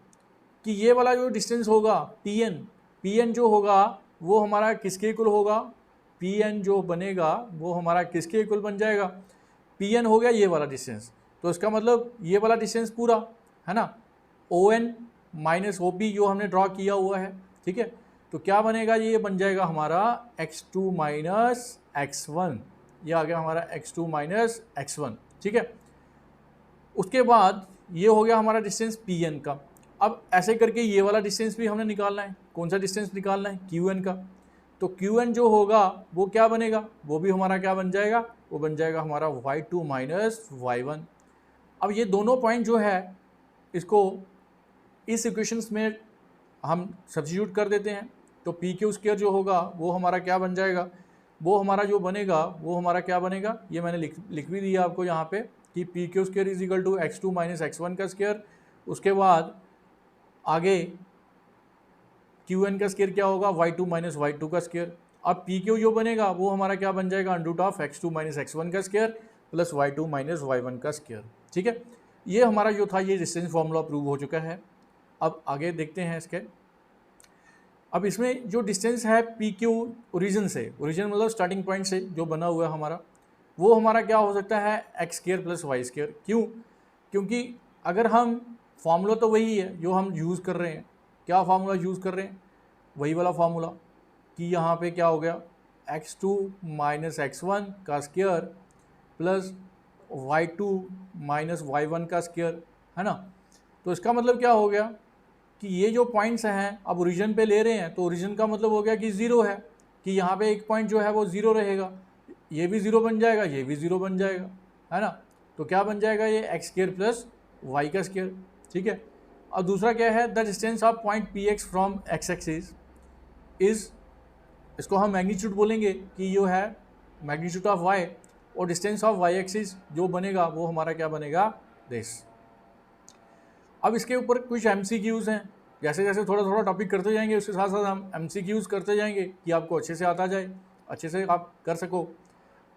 कि ये वाला जो डिस्टेंस होगा pn जो होगा वो हमारा किसके इक्वल होगा, pn जो बनेगा वो हमारा किसके इक्वल बन जाएगा, pn हो गया ये वाला डिस्टेंस। तो इसका मतलब ये वाला डिस्टेंस पूरा, है ना, on माइनस OP जो हमने ड्रॉ किया हुआ है, ठीक है। तो क्या बनेगा, ये बन जाएगा हमारा x2 माइनस x1, ये आ गया हमारा x2 माइनस x1, ठीक है। उसके बाद ये हो गया हमारा डिस्टेंस pn का। अब ऐसे करके ये वाला डिस्टेंस भी हमने निकालना है। कौन सा डिस्टेंस निकालना है, qn का। तो qn जो होगा वो क्या बनेगा, वो भी हमारा क्या बन जाएगा, वो बन जाएगा हमारा y2 माइनस y1। अब ये दोनों पॉइंट जो है इसको इस इक्वेशंस में हम सब्स्टिट्यूट कर देते हैं, तो पी क्यू स्क्वायर जो होगा वो हमारा क्या बन जाएगा, वो हमारा जो बनेगा वो हमारा क्या बनेगा, ये मैंने लिख भी दिया आपको यहाँ पे कि P Q square is equal to x2 minus x1 का स्क्वायर। उसके बाद आगे क्यू एन का स्क्वायर क्या होगा, y2 माइनस y2 का स्क्वायर। अब पी क्यू जो बनेगा वो हमारा क्या बन जाएगा, under root of x2 minus x1 का square plus y2 minus y1 का स्क्वायर, ठीक है। ये हमारा जो था ये डिस्टेंस फार्मूला प्रूव हो चुका है। अब आगे देखते हैं इसके। अब इसमें जो डिस्टेंस है पी क्यू ओरिजिन से, ओरिजिन मतलब स्टार्टिंग पॉइंट से जो बना हुआ है हमारा, वो हमारा क्या हो सकता है, x square plus y square. क्यों, क्योंकि अगर हम फार्मूला तो वही है जो हम यूज़ कर रहे हैं, क्या फार्मूला यूज़ कर रहे हैं, वही वाला फार्मूला कि यहाँ पे क्या हो गया, x2 माइनस x1 का square plus y2 minus y1 का स्क्वायर, है ना। तो इसका मतलब क्या हो गया कि ये जो पॉइंट्स हैं अब ओरिजिन पे ले रहे हैं, तो ओरिजिन का मतलब हो गया कि ज़ीरो है, कि यहाँ पे एक पॉइंट जो है वो ज़ीरो रहेगा, ये भी ज़ीरो बन जाएगा, ये भी ज़ीरो बन जाएगा, है ना। तो क्या बन जाएगा, ये एक्स स्क्वायर प्लस वाई का स्क्वायर, ठीक है। और दूसरा क्या है, the distance of point P x from x axis is, इसको हम मैग्नीट्यूड बोलेंगे कि जो है मैग्नीट्यूड ऑफ वाई, और डिस्टेंस ऑफ वाई एक्सिस जो बनेगा वो हमारा क्या बनेगा, दिस। अब इसके ऊपर कुछ MCQs हैं, जैसे जैसे थोड़ा थोड़ा टॉपिक करते जाएंगे उसके साथ साथ हम MCQs करते जाएंगे कि आपको अच्छे से आता जाए, अच्छे से आप कर सको।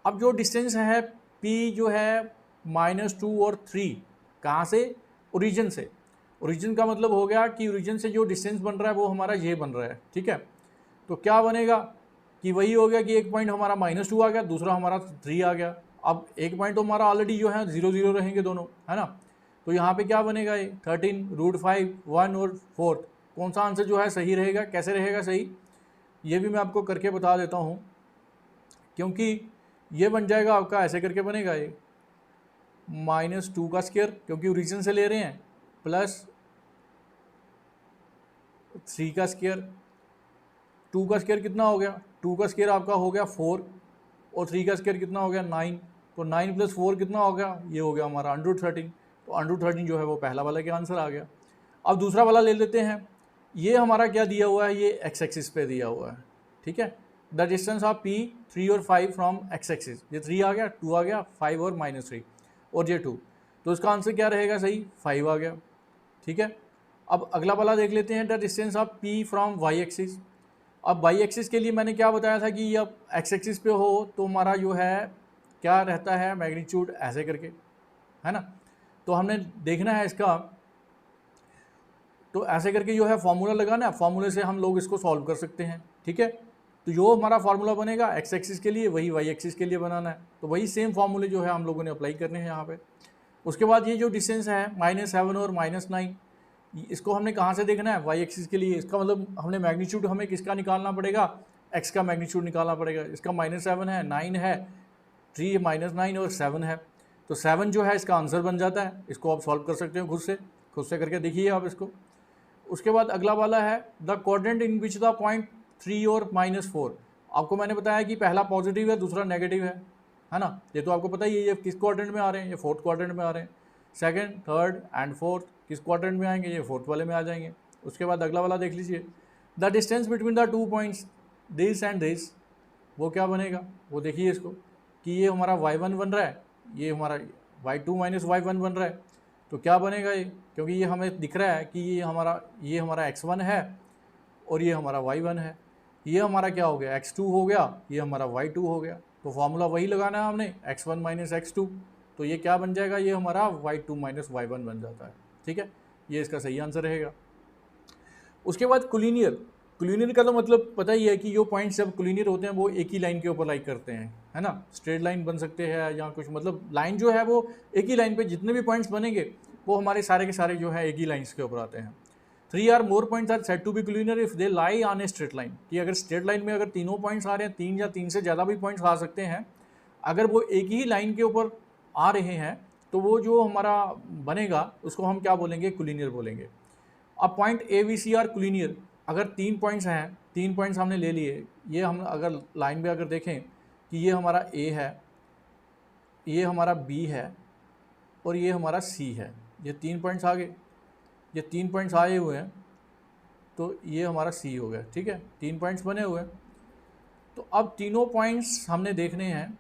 अब जो डिस्टेंस है P जो है -2 और 3, कहाँ से, ओरिजिन से। ओरिजिन का मतलब हो गया कि ओरिजिन से जो डिस्टेंस बन रहा है वो हमारा ये बन रहा है, ठीक है। तो क्या बनेगा कि वही हो गया कि एक पॉइंट हमारा -2 आ गया, दूसरा हमारा 3 आ गया। अब एक पॉइंट तो हमारा ऑलरेडी जो है 0 0 रहेंगे दोनों, है ना। तो यहाँ पे क्या बनेगा, ये 13 √5 1 और 4, कौन सा आंसर जो है सही रहेगा, कैसे रहेगा सही, ये भी मैं आपको करके बता देता हूँ। क्योंकि ये बन जाएगा आपका, ऐसे करके बनेगा ये -2 का स्क्वायर क्योंकि ओरिजिन से ले रहे हैं, प्लस 3 का स्क्वायर। 2 का स्क्वायर कितना हो गया, 2 का स्क्वायर आपका हो गया 4, और 3 का स्क्वायर कितना हो गया 9। तो 9 + 4 कितना हो गया, ये हो गया हमारा √13। तो √13 जो है वो पहला वाला का आंसर आ गया। अब दूसरा वाला ले लेते हैं, ये हमारा क्या दिया हुआ है, ये एक्स एक्सिस पे दिया हुआ है, ठीक है। द डिस्टेंस ऑफ P 3 और 5 फ्रॉम एक्स एक्सिस, ये 3 आ गया, 2 आ गया, 5 और -3, और ये 2। तो इसका आंसर क्या रहेगा सही, 5 आ गया, ठीक है। अब अगला वाला देख लेते हैं, the distance of P from y axis. अब वाई एक्सिस के लिए मैंने क्या बताया था कि अब एक्स एक्सिस पे हो तो हमारा जो है क्या रहता है, मैग्नीट्यूड ऐसे करके, है ना। तो हमने देखना है इसका, तो ऐसे करके जो है फॉर्मूला लगाना है, फॉर्मूले से हम लोग इसको सॉल्व कर सकते हैं, ठीक है। तो जो हमारा फार्मूला बनेगा एक्स एक्सिस के लिए वही वाई एक्सिस के लिए बनाना है, तो वही सेम फार्मूले जो है हम लोगों ने अप्लाई करने हैं यहाँ पे। उसके बाद ये जो डिस्टेंस है -7 और -9, इसको हमने कहाँ से देखना है, वाई एक्सिस के लिए। इसका मतलब हमने मैग्नीट्यूड हमें किसका निकालना पड़ेगा, एक्स का मैग्नीट्यूड निकालना पड़ेगा। इसका -7 है, 9 है, 3 -9 और 7 है, तो 7 जो है इसका आंसर बन जाता है। इसको आप सॉल्व कर सकते हो खुद से करके देखिए आप इसको। उसके बाद अगला वाला है the coordinate in which the point 3 और -4। आपको मैंने बताया कि पहला पॉजिटिव है दूसरा नेगेटिव है ना, ये तो आपको पता ही है। ये किस क्वाड्रेंट में आ रहे हैं, ये फोर्थ क्वाड्रेंट में आ रहे हैं। सेकंड, थर्ड एंड फोर्थ किस क्वाड्रेंट में आएंगे, ये फोर्थ वाले में आ जाएंगे। उसके बाद अगला वाला देख लीजिए, the distance between the 2 points this and this, वो क्या बनेगा, वो देखिए इसको कि ये हमारा y1 बन रहा है, ये हमारा y2 - y1 बन रहा है, तो क्या बनेगा ये, क्योंकि ये हमें दिख रहा है कि ये हमारा x1 है और ये हमारा y1 है। ये हमारा क्या हो गया, x2 हो गया, ये हमारा y2 हो गया। तो फॉर्मूला वही लगाना है हमने, x1 - x2, तो ये क्या बन जाएगा, ये हमारा y2 - y1 बन जाता है। ठीक है, ये इसका सही आंसर रहेगा। उसके बाद कुलीनियर का तो मतलब पता ही है कि जो पॉइंट्स जब कुलीनियर होते हैं वो एक ही लाइन के ऊपर लाइक करते हैं, है ना। स्ट्रेट लाइन बन सकते हैं या कुछ, मतलब लाइन जो है वो एक ही लाइन पे जितने भी पॉइंट्स बनेंगे वो हमारे सारे के सारे जो है एक ही लाइन्स के ऊपर आते हैं। 3 or more points are said to be collinear if they lie on a straight line, कि अगर स्ट्रेट लाइन में अगर तीनों पॉइंट्स आ रहे हैं, 3 या 3 से ज़्यादा भी पॉइंट्स आ सकते हैं, अगर वो एक ही लाइन के ऊपर आ रहे हैं तो वो जो हमारा बनेगा उसको हम क्या बोलेंगे, कुलीनियर बोलेंगे। अब point A B C are collinear, अगर 3 पॉइंट्स हैं, 3 पॉइंट्स हमने ले लिए, ये हम अगर लाइन में अगर देखें कि ये हमारा ए है, ये हमारा बी है और ये हमारा सी है, ये 3 पॉइंट्स आ गए, ये 3 पॉइंट्स आए हुए हैं, तो ये हमारा सी हो गया। ठीक है, 3 पॉइंट्स बने हुए हैं। तो अब तीनों पॉइंट्स हमने देखने हैं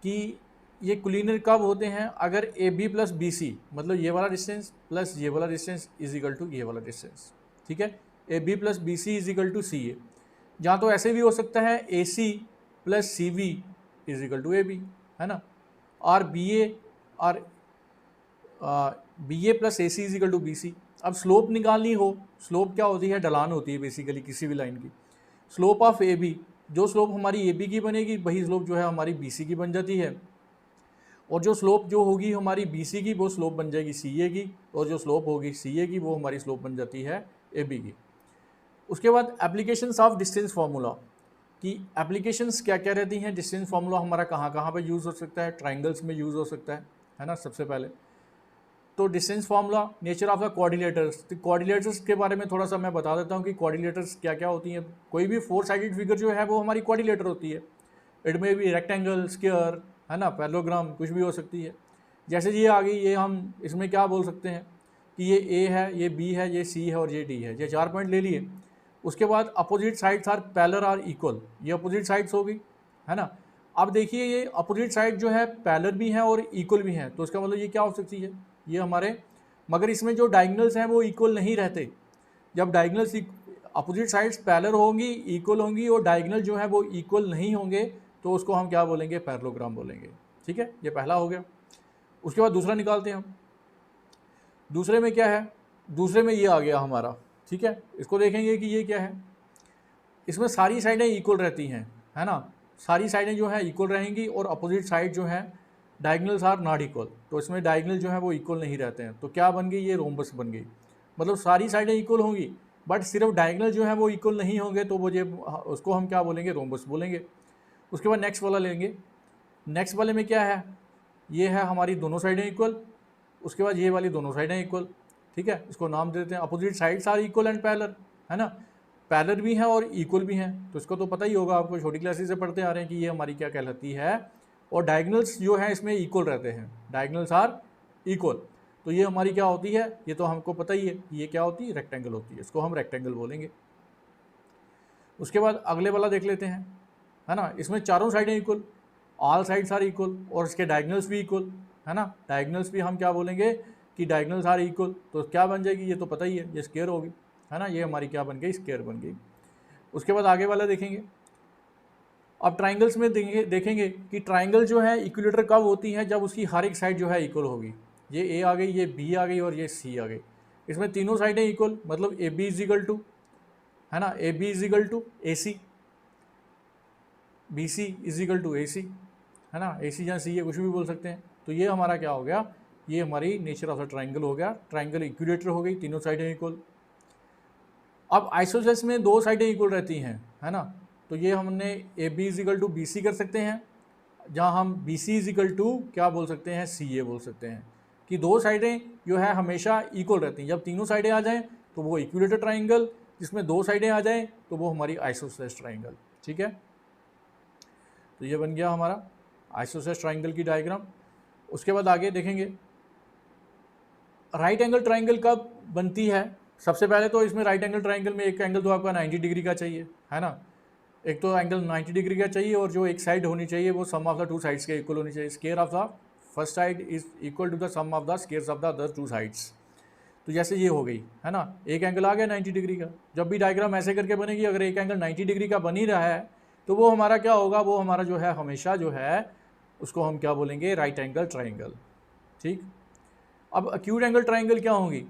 कि ये कुलीनियर कब होते हैं, अगर A B plus B C, मतलब ये वाला डिस्टेंस प्लस ये वाला डिस्टेंस इज इक्वल टू ये वाला डिस्टेंस। ठीक है, A B plus B C is equal to C A. जहाँ तो ऐसे भी हो सकता है A C plus C B is equal to A B, है ना, और B A plus A C is equal to B C. अब स्लोप निकालनी हो, स्लोप क्या होती है, ढलान होती है बेसिकली किसी भी लाइन की। स्लोप ऑफ ए बी, जो स्लोप हमारी ए बी की बनेगी वही स्लोप जो है हमारी बी सी की बन जाती है, और जो स्लोप जो होगी हमारी बी सी की वो स्लोप बन जाएगी सी ए की, और जो स्लोप होगी सी ए की वो हमारी स्लोप बन जाती है ए बी की। उसके बाद एप्लीकेशंस ऑफ डिस्टेंस फार्मूला, कि एप्लीकेशंस क्या क्या रहती हैं। डिस्टेंस फार्मूला हमारा कहाँ कहाँ पे यूज़ हो सकता है, ट्राइंगल्स में यूज़ हो सकता है ना। सबसे पहले तो distance formula, nature of the coordinators, तो कोऑर्डिनेटर्स के बारे में थोड़ा सा मैं बता देता हूँ कि कोऑर्डिनेटर्स क्या क्या होती हैं। कोई भी 4 साइडेड फिगर जो है वो हमारी कोऑर्डिनेटर होती है। इट में भी रेक्टेंगल, स्क्वायर, है ना, पैरेललोग्राम, कुछ भी हो सकती है। जैसे ये आ गई, ये हम इसमें क्या बोल सकते हैं कि ये ए है, ये बी है, ये सी है और ये डी है, ये 4 पॉइंट ले लिए। उसके बाद opposite sides are parallel are equal, ये अपोजिट साइड्स होगी, है ना। अब देखिए ये अपोजिट साइड जो है पैरेलल भी हैं और इक्वल भी हैं, तो इसका मतलब ये क्या हो सकती है, ये हमारे, मगर इसमें जो डायगोनल्स हैं वो इक्वल नहीं रहते। जब डायगोनल्स अपोजिट साइड्स पैरेलल होंगी, इक्वल होंगी, और डायगोनल जो है वो इक्वल नहीं होंगे, तो उसको हम क्या बोलेंगे, पैरेललोग्राम बोलेंगे। ठीक है, ये पहला हो गया। उसके बाद दूसरा निकालते हैं हम। दूसरे में क्या है, दूसरे में ये आ गया हमारा। ठीक है, इसको देखेंगे कि ये क्या है। इसमें सारी साइडें इक्वल रहती हैं, है ना, सारी साइडें जो है इक्वल रहेंगी, और अपोजिट साइड जो है डायगोनल्स आर नॉट इक्वल, तो इसमें डायगोनल जो है वो इक्वल नहीं रहते हैं। तो क्या बन गई, ये रोम्बस बन गई। मतलब सारी साइडें इक्वल होंगी बट सिर्फ डायगोनल जो है वो इक्वल नहीं होंगे, तो वो ये उसको हम क्या बोलेंगे, रोम्बस बोलेंगे। उसके बाद नेक्स्ट वाला लेंगे। नेक्स्ट वाले में क्या है, ये है हमारी दोनों साइडें इक्वल, उसके बाद ये वाली दोनों साइडें इक्वल। ठीक है, इसको नाम देते हैं opposite sides are equal and parallel, है ना। पैरेलल भी हैं और इक्वल भी हैं, तो इसको तो पता ही होगा आपको, छोटी क्लासेस से पढ़ते आ रहे हैं कि ये हमारी क्या कहलाती है। और डायगोनल्स जो है इसमें इक्वल रहते हैं, डायगोनल्स आर इक्वल, तो ये हमारी क्या होती है, ये तो हमको पता ही है, ये क्या होती है, रेक्टेंगल होती है, इसको हम रेक्टेंगल बोलेंगे। उसके बाद अगले वाला देख लेते हैं, है ना। इसमें चारों साइडें equal, all sides are equal, और इसके डायगोनल्स भी इक्वल, है ना। डायगोनल्स भी हम क्या बोलेंगे कि डायगोनल्स आर इक्वल, तो क्या बन जाएगी, ये तो पता ही है, ये स्क्वायर होगी, है ना। ये हमारी क्या बन गई, स्क्वायर बन गई। उसके बाद आगे वाला देखेंगे। अब ट्राइंगल्स में देखेंगे कि ट्राइंगल जो है इक्विलेटर कब होती है, जब उसकी हर एक साइड जो है इक्वल होगी। ये ए आ गई, ये बी आ गई और ये सी आ गई। इसमें तीनों साइडें इक्वल, मतलब A B is equal to, है ना, A B is equal to A C, B C is equal to A C, है ना, ए सी जहाँ सी है कुछ भी बोल सकते हैं। तो ये हमारा क्या हो गया, ये हमारी नेचर ऑफ द ट्राइंगल हो गया, ट्राइंगल इक्विलेटर हो गई, तीनों साइडें इक्वल। अब आइसोसेलेस में दो साइडें इक्वल रहती हैं, है ना, तो ये हमने A B is equal to B C कर सकते हैं, जहाँ हम B C is equal to क्या बोल सकते हैं, सी ए बोल सकते हैं, कि दो साइडें जो है हमेशा इक्वल रहती हैं। जब तीनों साइडें आ जाएं तो वो इक्विलेटर ट्राइंगल, जिसमें दो साइडें आ जाएं तो वो हमारी आइसोसेलेस ट्राइंगल। ठीक है, तो ये बन गया हमारा आइसोसेलेस ट्राइंगल की डायग्राम। उसके बाद आगे देखेंगे राइट एंगल ट्राइंगल कब बनती है। सबसे पहले तो इसमें राइट एंगल ट्राइंगल में एक एंगल तो आपका 90 डिग्री का चाहिए, है ना, एक तो एंगल 90 डिग्री का चाहिए, और जो एक साइड होनी चाहिए वो sum of the two sides के इक्वल होनी चाहिए। Square of the first side is equal to the sum of the squares of the other two sides. तो जैसे ये हो गई, है ना, एक एंगल आ गया 90 डिग्री का। जब भी डायग्राम ऐसे करके बनेगी, अगर एक एंगल 90 डिग्री का बन ही रहा है तो वो हमारा क्या होगा, वो हमारा जो है हमेशा जो है उसको हम क्या बोलेंगे, राइट एंगल ट्राइंगल। ठीक, अब अक्यूट एंगल ट्राइंगल क्या होंगी,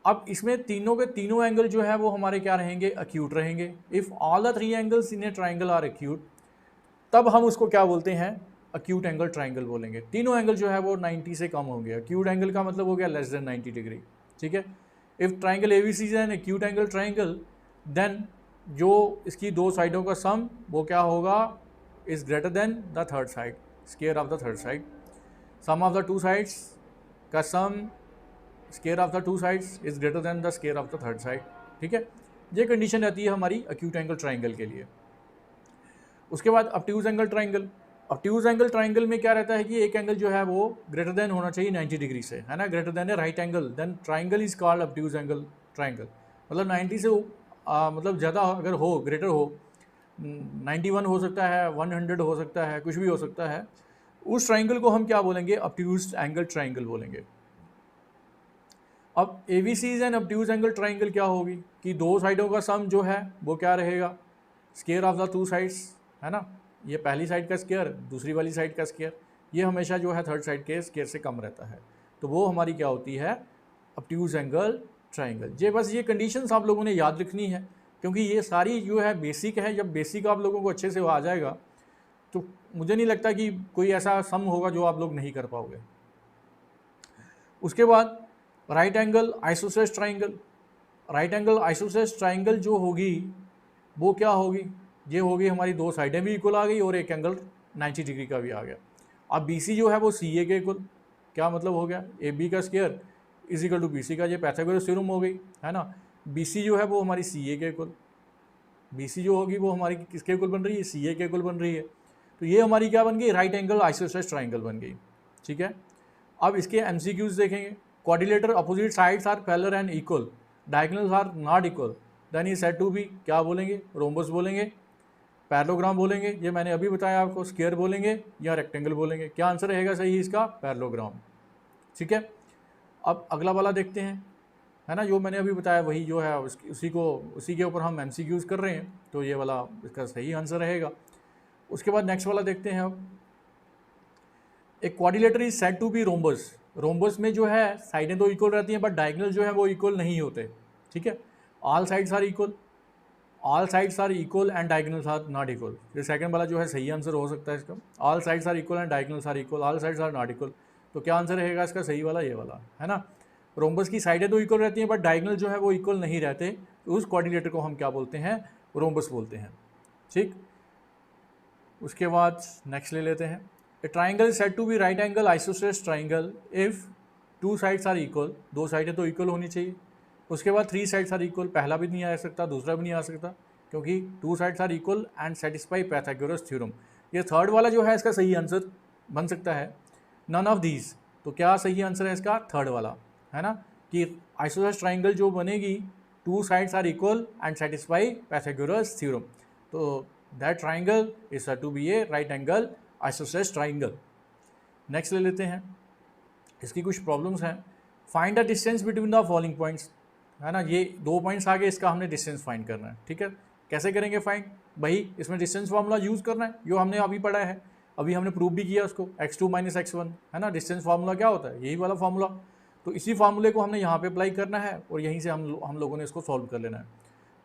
अब इसमें तीनों के तीनों एंगल जो है वो हमारे क्या रहेंगे, अक्यूट रहेंगे। If all the three angles in a triangle are acute, तब हम उसको क्या बोलते हैं, अक्यूट एंगल ट्राइंगल बोलेंगे। तीनों एंगल जो है वो 90 से कम होंगे। अक्यूट एंगल का मतलब हो गया लेस देन 90 डिग्री। ठीक है, if triangle ABC is an acute angle triangle, then जो इसकी दो साइडों का सम वो क्या होगा, is greater than the third side, square of the third side. Sum of the two sides का sum square of the two sides is greater than the square of the third side. ठीक है, ये condition रहती है हमारी acute angle triangle के लिए। उसके बाद obtuse angle triangle. Obtuse angle triangle में क्या रहता है कि एक एंगल जो है वो ग्रेटर देन होना चाहिए 90 डिग्री से, है ना, greater than a right angle, then triangle is called obtuse angle triangle. मतलब 90 से मतलब ज़्यादा अगर हो, ग्रेटर हो, 91 हो सकता है, 100 हो सकता है, कुछ भी हो सकता है, उस ट्राइंगल को हम क्या बोलेंगे, ऑब्ट्यूज एंगल ट्राइंगल बोलेंगे। अब A B C is an obtuse angle triangle क्या होगी कि दो साइडों का सम जो है वो क्या रहेगा, square of the two sides, है ना, ये पहली साइड का स्क्वायर, दूसरी वाली साइड का स्क्वायर, ये हमेशा जो है थर्ड साइड के स्क्वायर से कम रहता है। तो वो हमारी क्या होती है, ऑब्ट्यूज एंगल ट्राइंगल। ये बस ये कंडीशंस आप लोगों ने याद रखनी है, क्योंकि ये सारी जो है बेसिक है। जब बेसिक आप लोगों को अच्छे से आ जाएगा तो मुझे नहीं लगता कि कोई ऐसा सम होगा जो आप लोग नहीं कर पाओगे। उसके बाद right angle isosceles triangle. Right angle isosceles triangle जो होगी वो क्या होगी, ये होगी हमारी दो साइडें भी इक्वल आ गई और एक एंगल 90 डिग्री का भी आ गया। अब बी सी जो है वो सी ए के इक्वल, क्या मतलब हो गया, ए बी का square is equal to B C का, ये पाइथागोरस थ्योरम हो गई, है ना। बी सी जो है वो हमारी सी ए के इक्वल, बी सी जो होगी वो हमारी किसके इक्वल बन रही है, सी ए के इक्वल बन रही है। तो ये हमारी क्या बन गई, राइट एंगल आइसोसेलेस ट्राइंगल बन गई। ठीक है, अब इसके एमसीक्यूज देखेंगे। Quadrilateral opposite sides are parallel and equal, diagonals are not equal, then is said to be, क्या बोलेंगे, रोम्बस बोलेंगे, पैरेललोग्राम बोलेंगे, ये मैंने अभी बताया आपको, स्क्वायर बोलेंगे या रेक्टेंगल बोलेंगे। क्या आंसर रहेगा सही इसका, पैरेललोग्राम। ठीक है, अब अगला वाला देखते हैं, है ना, जो मैंने अभी बताया वही जो है उसी के ऊपर हम एमसीक्यूज कर रहे हैं, तो ये वाला इसका सही आंसर रहेगा। उसके बाद नेक्स्ट वाला देखते हैं। अब एक quadrilateral is said to be rhombus. Rhombus में जो है साइडें तो इक्वल रहती हैं बट डायगोनल जो है वो इक्वल नहीं होते। ठीक है, all sides are equal, all sides are equal and diagonals are not equal. ये सेकंड वाला जो है सही आंसर हो सकता है इसका, all sides are equal and diagonals are equal, all sides are not equal. तो क्या आंसर रहेगा इसका सही वाला, ये वाला, है ना। रोम्बस की साइडें तो इक्वल रहती हैं बट डायगोनल जो है वो इक्वल नहीं रहते, तो उस कोऑर्डिनेटर को हम क्या बोलते हैं, रोम्बस बोलते हैं। ठीक, उसके बाद नेक्स्ट ले लेते हैं। A triangle is said to be right angle isosceles triangle if two sides are equal, दो साइडें तो इक्वल होनी चाहिए। उसके बाद थ्री साइड्स आर इक्वल, पहला भी नहीं आ सकता, दूसरा भी नहीं आ सकता, क्योंकि two sides are equal and satisfy Pythagoras theorem. ये थर्ड वाला जो है इसका सही आंसर बन सकता है, नन ऑफ दीज। तो क्या सही आंसर है इसका, थर्ड वाला, है ना, कि आइसोसेलेस ट्राइंगल जो बनेगी two sides are equal and satisfy Pythagoras theorem, तो that triangle is said to be a right angle isosceles triangle. Next ले लेते हैं, इसकी कुछ प्रॉब्लम्स हैं। Find the distance between the following points, है ना, ये दो पॉइंट्स आगे, इसका हमने डिस्टेंस फाइंड करना है। ठीक है, कैसे करेंगे फाइंड, भाई इसमें डिस्टेंस फार्मूला यूज़ करना है जो हमने अभी पढ़ा है, अभी हमने प्रूव भी किया उसको, x2 माइनस x1, है ना। डिस्टेंस फार्मूला क्या होता है, यही वाला फार्मूला। तो इसी फार्मूले को हमने यहाँ पे अप्लाई करना है और यहीं से हम लोगों ने इसको सॉल्व कर लेना है।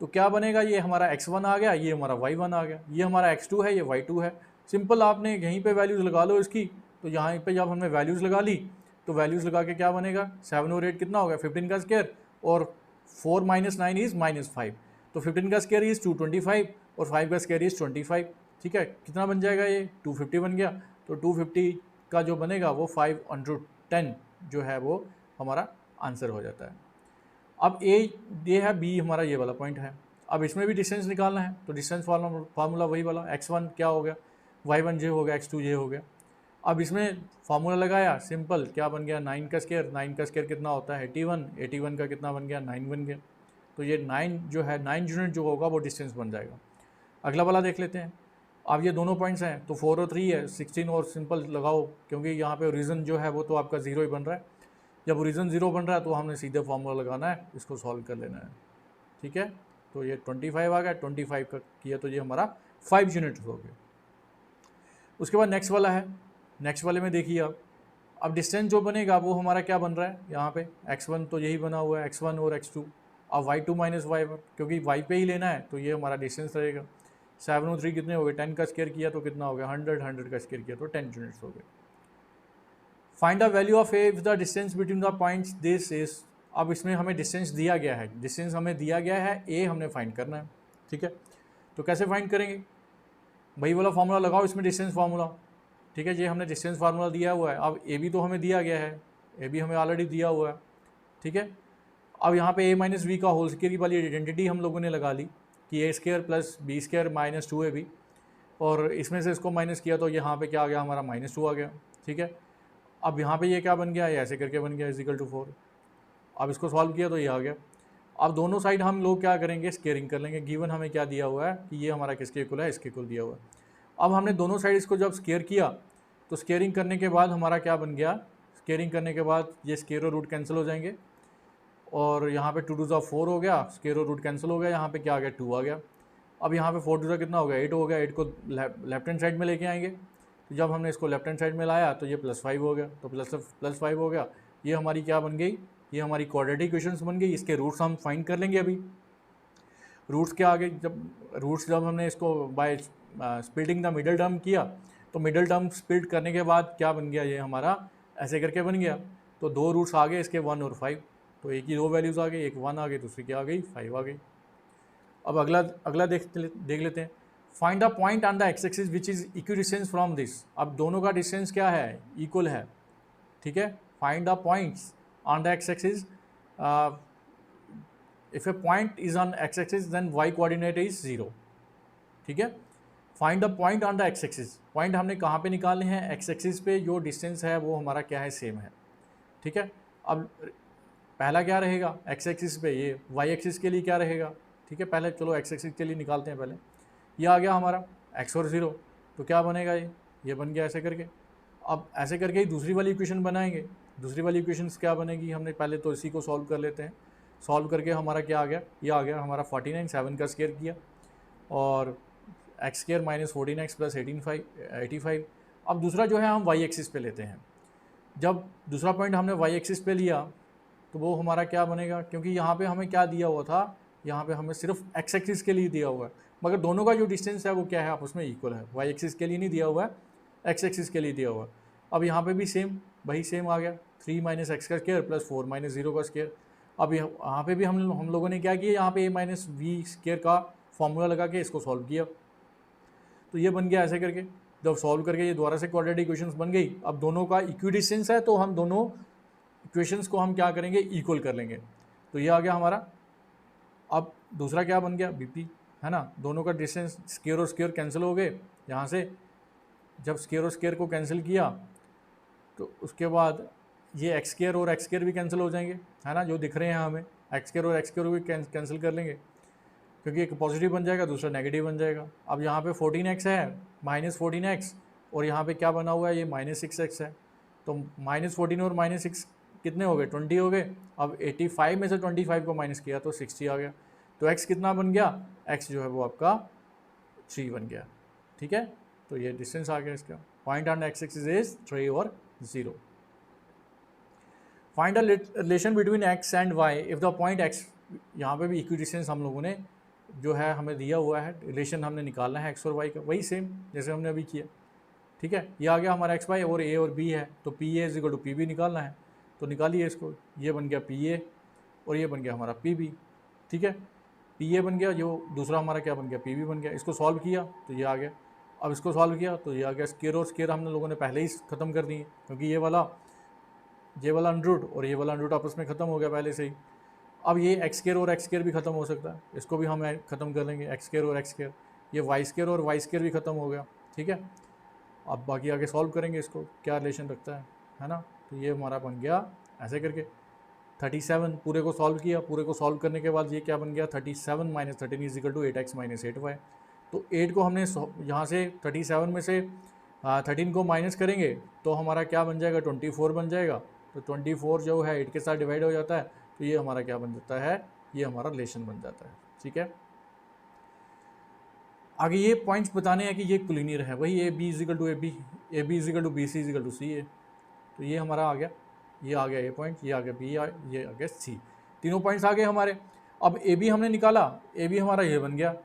तो क्या बनेगा, ये हमारा x1 आ गया, ये हमारा y1 आ गया, ये हमारा x2 है, ये y2 है। सिंपल आपने यहीं पे वैल्यूज़ लगा लो इसकी। तो यहाँ पे जब हमने वैल्यूज़ लगा ली तो वैल्यूज़ लगा के क्या बनेगा, 7 और 8 कितना हो गया 15 का स्क्वायर, और 4 माइनस 9 इज़ -5। तो 15 का स्क्वायर इज़ 225 और 5 का स्क्वायर इज़ 25। ठीक है, कितना बन जाएगा, ये 250 बन गया। तो 250 का जो बनेगा वो 5/10 जो है वो हमारा आंसर हो जाता है। अब ये है, बी हमारा ये वाला पॉइंट है। अब इसमें भी डिस्टेंस निकालना है, तो डिस्टेंस फार्मूला वही वाला, x1 क्या हो गया, y1 ये हो गया, x2 ये हो गया। अब इसमें फार्मूला लगाया, सिंपल क्या बन गया, 9 का स्क्वायर, 9 का स्क्वायर कितना होता है 81, 81 का कितना बन गया 9 बन गया। तो ये 9 जो है 9 यूनिट जो होगा वो डिस्टेंस बन जाएगा। अगला वाला देख लेते हैं। अब ये दोनों पॉइंट्स हैं तो 4 और 3 है, 16 और सिंपल लगाओ, क्योंकि यहाँ पे रीज़न जो है वो तो आपका 0 ही बन रहा है। जब रीज़न 0 बन रहा है तो हमने सीधे फार्मूला लगाना है, इसको सॉल्व कर लेना है। ठीक है, तो ये 25 आ गया, 25 का किया तो ये हमारा 5 यूनिट हो गया। उसके बाद नेक्स्ट वाला है, नेक्स्ट वाले में देखिए अब डिस्टेंस जो बनेगा वो हमारा क्या बन रहा है, यहाँ पे x1 तो यही बना हुआ है, x1 और x2। अब y2 माइनस y1, क्योंकि y पे ही लेना है तो ये हमारा डिस्टेंस रहेगा। 7 और 3 कितने हो गए, 10 का स्क्वायर किया तो कितना हो गया 100, 100 का स्क्वायर किया तो 10 यूनिट्स हो गए। Find the value of A with the distance between the points this is. अब इसमें हमें डिस्टेंस दिया गया है, डिस्टेंस हमें दिया गया है, ए हमने फाइंड करना है। ठीक है, तो कैसे फाइंड करेंगे, वही वाला फार्मूला लगाओ इसमें, डिस्टेंस फार्मूला। ठीक है, ये हमने डिस्टेंस फार्मूला दिया हुआ है। अब ए भी तो हमें दिया गया है, ए भी हमें ऑलरेडी दिया हुआ है। ठीक है, अब यहाँ पे ए माइनस बी का होल स्क्वायर वाली आइडेंटिटी हम लोगों ने लगा ली कि A square plus B square minus 2ab, और इसमें से इसको माइनस किया तो यहाँ पे क्या आ गया हमारा -2 आ गया। ठीक है, अब यहाँ पे ये क्या बन गया, ये ऐसे करके बन गया इजिकल टू 4। अब इसको सॉल्व किया तो ये आ गया। अब दोनों साइड हम लोग क्या करेंगे, स्केयरिंग कर लेंगे। गिवन हमें क्या दिया हुआ है कि ये हमारा किसके इक्वल है, इसके इक्वल दिया हुआ है। अब हमने दोनों साइड इसको जब स्केयर किया तो स्केयरिंग करने के बाद हमारा क्या बन गया, स्केयरिंग करने के बाद ये स्केयर और रूट कैंसिल हो जाएंगे, और यहाँ पे 2 2 4 हो गया, स्केयर और रूट कैंसिल हो गया, यहाँ पे क्या आ गया 2 आ गया। अब यहाँ पे 4 2 कितना हो गया 8 हो गया, 8 को लेफ्ट हैंड साइड में लेके आएंगे। तो जब हमने इसको लेफ्ट हैंड साइड में लाया तो ये +5 हो गया, तो +5 हो गया। ये हमारी क्या बन गई, ये हमारी क्वाड्रेटिक इक्वेशंस बन गई। इसके रूट्स हम फाइंड कर लेंगे अभी। रूट्स के आगे जब हमने इसको by splitting the middle term किया तो मिडल टर्म स्प्लिट करने के बाद क्या बन गया, ये हमारा ऐसे करके बन गया। तो 2 रूट्स आ गए इसके 1 और 5, तो एक ही 2 वैल्यूज़ आ गई, एक 1 आ गई, दूसरी क्या आ गई 5 आ गई। अब अगला देख लेते हैं। Find the point on the x axis which is equidistance from this. अब दोनों का डिस्टेंस क्या है, इक्वल है। ठीक है, find the points on the x axis. If a point is on x axis then y coordinate is 0। ठीक है, find the point on the x axis. Point हमने कहाँ पे निकालने हैं, एक्स एक्सिस पे जो डिस्टेंस है वो हमारा क्या है, सेम है। ठीक है, अब पहला क्या रहेगा एक्स एक्सिस पे, ये वाई एक्सिस के लिए क्या रहेगा। ठीक है, पहले चलो एक्स एक्सिस के लिए निकालते हैं। पहले ये आ गया हमारा x और 0, तो क्या बनेगा, ये बन गया ऐसे करके। अब ऐसे करके ही दूसरी वाली इक्वेशन बनाएंगे। दूसरी वाली इक्वेशन क्या बनेगी, हमने पहले तो इसी को सॉल्व कर लेते हैं। सॉल्व करके हमारा क्या आ गया, ये आ गया हमारा 49, 7 का स्क्वायर किया, और x square minus 14x plus 85। अब दूसरा जो है हम वाई एक्सिस पे लेते हैं। जब दूसरा पॉइंट हमने वाई एक्सिस पे लिया तो वो हमारा क्या बनेगा, क्योंकि यहाँ पे हमें क्या दिया हुआ था, यहाँ पे हमें सिर्फ एक्स एक्सिस के लिए दिया हुआ है, मगर दोनों का जो डिस्टेंस है वो क्या है, आपस में इक्वल है। वाई एक्सिस के लिए नहीं दिया हुआ है, एक्स एक्सिस के लिए दिया हुआ है। अब यहाँ पे भी सेम, वही सेम आ गया, 3 माइनस एक्स का स्क्वायर प्लस 4 माइनस 0 का स्क्वायर। अब यहाँ पे भी हम लोगों ने क्या किया, यहाँ पे a माइनस वी स्क्वायर का फॉर्मूला लगा के इसको सॉल्व किया, तो ये बन गया ऐसे करके। जब सॉल्व करके ये दोबारा से क्वाड्रेटिक इक्वेशंस बन गई। अब दोनों का इक्विडिस्टेंस है तो हम दोनों इक्वेशंस को हम क्या करेंगे, इक्वल कर लेंगे। तो ये आ गया हमारा। अब दूसरा क्या बन गया, बीपी, है ना। दोनों का डिस्टेंस स्क्वायर और स्क्वायर कैंसिल हो गए यहाँ से। जब स्क्वायर और स्क्वायर को कैंसिल किया तो उसके बाद ये एक्स स्क्वायर और एक्स स्क्वायर भी कैंसिल हो जाएंगे, है ना, जो दिख रहे हैं हमें। एक्स स्क्वायर और एक्स स्क्वायर भी कैंसिल कर लेंगे, क्योंकि एक पॉजिटिव बन जाएगा, दूसरा नेगेटिव बन जाएगा। अब यहाँ पे 14x है, माइनस 14x, और यहाँ पे क्या बना हुआ है, ये -6x है। तो -14 और -6 कितने हो गए, 20 हो गए। अब 85 में से 25 को माइनस किया तो 60 आ गया। तो x कितना बन गया, x जो है वो आपका 3 बन गया। ठीक है, तो ये डिस्टेंस आ गया इसका। Point on x axis is 3 और 0। Find the relation between x and y if the point x, यहाँ पे भी इक्वी डिस्टेंस हम लोगों ने जो है हमें दिया हुआ है, रिलेशन हमने निकालना है एक्स और वाई का, वही सेम जैसे हमने अभी किया। ठीक है, ये आ गया हमारा एक्स वाई और ए और बी है, तो P A is equal to P B निकालना है, तो निकालिए इसको। ये बन गया पी ए और ये बन गया हमारा पी बी। ठीक है, पी ए बन गया, जो दूसरा हमारा क्या बन गया, पी बी बन गया। इसको सॉल्व किया तो ये आ गया। अब इसको सॉल्व किया तो ये आ गया स्केयर, और स्केयर हम लोगों ने पहले ही ख़त्म कर दिए, क्योंकि ये वाला अंडर रूट और ये वाला अंडर रूट आपस में ख़त्म हो गया पहले से ही। अब ये एक्स स्केयर और एक्स स्केयर भी ख़त्म हो सकता है, इसको भी हम ख़त्म कर लेंगे, एक्स स्केयर और एक्स स्केयर। ये वाई स्केयर और वाई स्केयर भी ख़त्म हो गया। ठीक है, अब बाकी आगे सॉल्व करेंगे इसको क्या रिलेशन रखता है ना। तो ये हमारा बन गया ऐसे करके 37, पूरे को सॉल्व किया, पूरे को सॉल्व करने के बाद ये क्या बन गया, 37 minus 13 is equal to 8x minus 8y। तो 8 को हमने यहाँ से 37 में से 13 को माइनस करेंगे तो हमारा क्या बन जाएगा, 24 बन जाएगा। तो 24 जो है 8 के साथ डिवाइड हो जाता है, तो ये हमारा क्या बन जाता है, ये हमारा रिलेशन बन जाता है। ठीक है, आगे ये पॉइंट्स बताने हैं कि ये कोलिनियर है, वही A B is equal to A B is equal to B C is equal to C A. तो ये हमारा आ गया, ये आ गया ए पॉइंट, ये आ गया बी, ये आ गया सी, तीनों पॉइंट्स आ गए हमारे। अब ए बी हमने निकाला, ए बी हमारा ये बन गया,